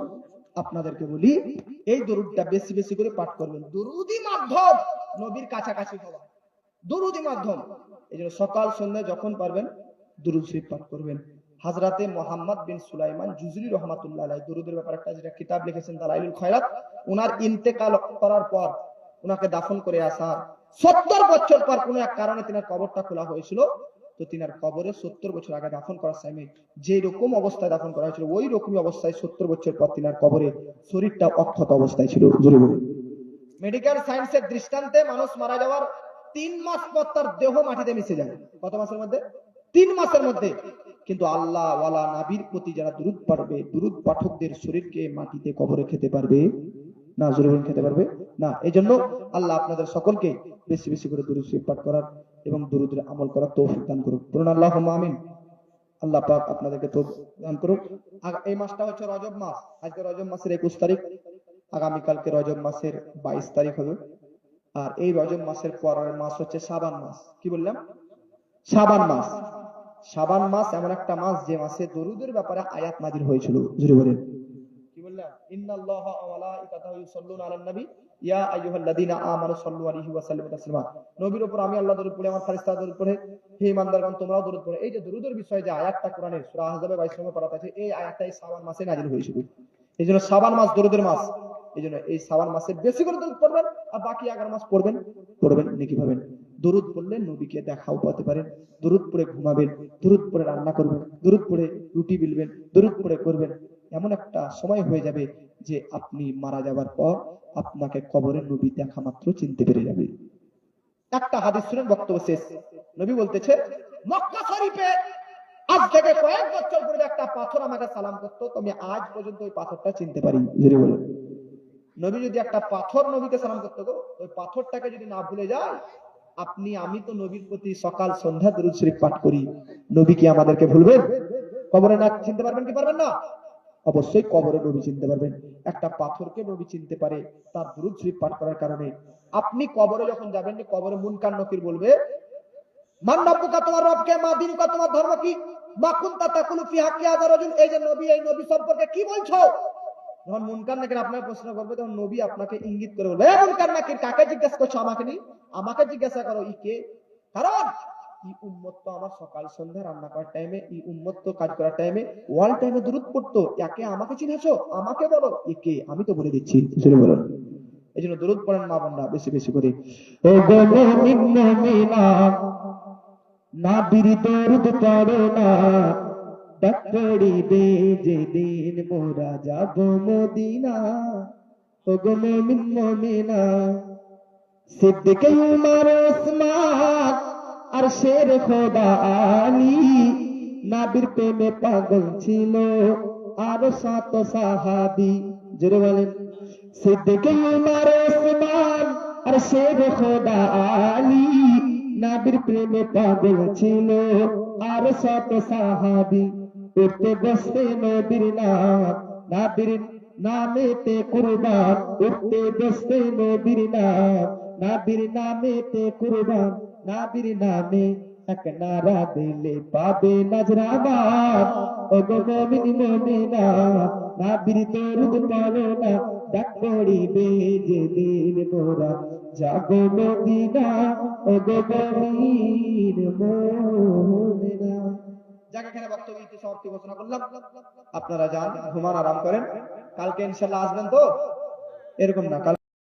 আপনাদেরকে বলি, এই দরুদটা বেশি বেশি করে পাঠ করবেন। দরুদই মাধ্যম নবীর কাছাকাছি হওয়া, দরুদই মাধ্যম। এজন্য সকাল সন্ধ্যা যখন পারবেন দরুদ শরীফ পাঠ করবেন। হযরতে মুহাম্মদ বিন সুলাইমান জুজরি রহমাতুল্লাহ আলাইহি দরুদের ব্যাপারে একটা যেটা কিতাব লিখেছেন দালাইলুল খায়রাত, ওনার ইন্তেকাল করার পর ওনাকে দাফন করে আসার 70 বছর পর কোন এক কারণে তিনার কবরটা খোলা হয়েছিল। তো তিনার কবরে 70 বছর আগে দাফন করার সময় যে রকম অবস্থায় দাফন করা হয়েছিল, ওই রকমই অবস্থায় 70 বছর পর তিনার কবরে শরীরটা অক্ষত অবস্থায় ছিল। জোরে বলে মেডিকেল সায়েন্সের দৃষ্টান্তে মানুষ মারা যাওয়ার 3 মাস পর তার দেহ মাটিতে মিশে যায়। কত মাসের মধ্যে? 3 মাসের মধ্যে। কিন্তু আল্লাহ ওয়ালা নবীর প্রতি যারা দুরূদ পড়বে, দুরূদ পাঠকদের শরীরকে মাটিতে কবরে খেতে পারবে না? জোরে বলেন, খেতে পারবে না। এইজন্য আল্লাহ আপনাদের সকলকে বেশি বেশি করে দুরূদ শরীফ পাঠ করার এবং দুরূদের আমল করার তৌফিক দান করুক। বলুন আল্লাহুম্মা আমিন। আল্লাহ পাক আপনাদেরকে তৌফিক দান করুক। এই মাসটা হচ্ছে রজব মাস। আজকে রজব মাসের 21 তারিখ, আগামী কালকে রজব মাসের 22 তারিখ হবে। আর এই রজব মাসের পরের মাস হচ্ছে শাবান মাস। কি বললাম? শাবান মাস। শাবান মাস এমন একটা মাস যে মাসে দরুদের ব্যাপারে আয়াত নাযিল হয়েছিল। জোরে বলেন কি বললাম? ইন্নাল্লাহা ওয়া মালাইকাতাহু ইউসাল্লুনা আলান নবী ইয়া আইয়ুহাল্লাযীনা আমানু সাল্লু আলাইহি ওয়া সাল্লিমু তাসলিমা। নবীর উপর আমি আল্লাহ দরুদ পড়ে, আমার ফেরেশতারা দরুদ পড়ে, হে ঈমানদারগণ তোমরাও দরুদ পড়ো। এই যে দরুদের বিষয়ে যে আয়াতটা কোরআনের সূরা আহজাবের 22 নম্বর পারাতে আছে, এই আয়াতটা এই শাবান মাসে নাযিল হয়েছিল। এইজন্য শাবান মাস দরুদের মাস। এইজন্য এই শাবান মাসে বেশি করে দরুদ পড়বেন, আর বাকি 11 মাস পড়বেন নেকি পাবেন। দরুদ পড়লে নবীকে দেখাও পেতে পারেন। দরুদ পড়ে ঘুমাবেন, দরুদ পড়ে রান্না করবেন, দরুদ পড়ে রুটি বেলবেন, দরুদ পড়ে করবেন। এমন একটা সময় হয়ে যাবে যে আপনি মারা যাবার পর আপনাকে কবরের নবী দেখা মাত্র চিনতে পেরে যাবে। একটা হাদিস শুনেন, বক্তব্য শেষ। নবী বলতেছে, মক্কা শরীফে আজ থেকে কয়েক বছর পূর্বে একটা পাথর আমাকে সালাম করতো, তো আমি আজ পর্যন্ত ওই পাথরটা চিনতে পারি। জোরে বলেন। নবী যদি একটা পাথর নবীকে সালাম করতো, ওই পাথরটাকে যদি না ভুলে যায়, আপনি আমি তো নবীর প্রতি সকাল সন্ধ্যা দরুদ শরীফ পাঠ করি, নবী কি আমাদেরকে ভুলবেন? কবরে না চিনতে পারবেন কি পারবেন না? অবশ্যই কবরে নবী চিনতে পারবেন। একটা পাথরকে নবী চিনতে পারে তার দরুদ শরীফ পাঠ করার কারণে। আপনি কবরে যখন যাবেন, কবরে মুনকার নকির বলবে, মান রাব্বুকা, তোমার রব কে? মা দীনুকা, তোমার ধর্ম কি? মা কুনতা তাকুলু ফি হাক্কি হাযা রাজুল, এই যে নবী, এই নবী সম্পর্কে কি বলছো? যখন মুনকার নাকির আপনাকে প্রশ্ন করবে, তখন নবী আপনাকে ইঙ্গিত করে বলবে, এ মুনকার নাকির, কাকে জিজ্ঞাসা করছো? আমাকে নি, আমাকে জিজ্ঞাসা করো। ই কে? কারণ এই উম্মত তো আমার সকাল সন্ধ্যা রান্না করার টাইমে, এই উম্মত তো কাজ করার টাইমে ওয়াল টাইমে দরুদ পড়তো, একে আমাকে চিনেছো? আমাকে বলো এ কে? আমি তো বলে দিচ্ছি। জোরে বলুন। এইজন্য দরুদ পড়েন মা বোনরা বেশি বেশি করে। ও গো মুমিন মুমিনা, নবীর দরুদ পড়ো না, ডাকড়িবে যেদিন মোরা যাব মদিনা। ও গো মুমিন মুমিনা, সিদ্দিক উমর ওসমান আর শের খোদা আলী, নবীর প্রেমে পাগল ছিল আর 7 সাহাবী। জোরে বলেন। সিদ্দিকে উমর ওসমান আর শের খোদা আলী, নবীর প্রেমে পাগল ছিল আর শত সাহাবী। উঠতে বসতে নবীর নাম, নবীর নামেতে কুরবান। উঠতে বসতে নবীর নাম, নবীর নামেতে কুরবান। নবীর নামে এক নারা দিলে পাবে নজরাবাদ। ও গো মুমিন মুমিনা, নবীর দরুদ পড়ো না, ডাক পড়িবে যেদিন মোরা যাবো মদিনা। ও গো মুমিন মুমিনা। যাকে এখানে বক্তব্য ইতি সমাপ্তি ঘোষণা করলাম। আপনারা যান, ঘুমান, আরাম করেন। কালকে ইনশাআল্লাহ আসবেন তো? এরকম না, কাল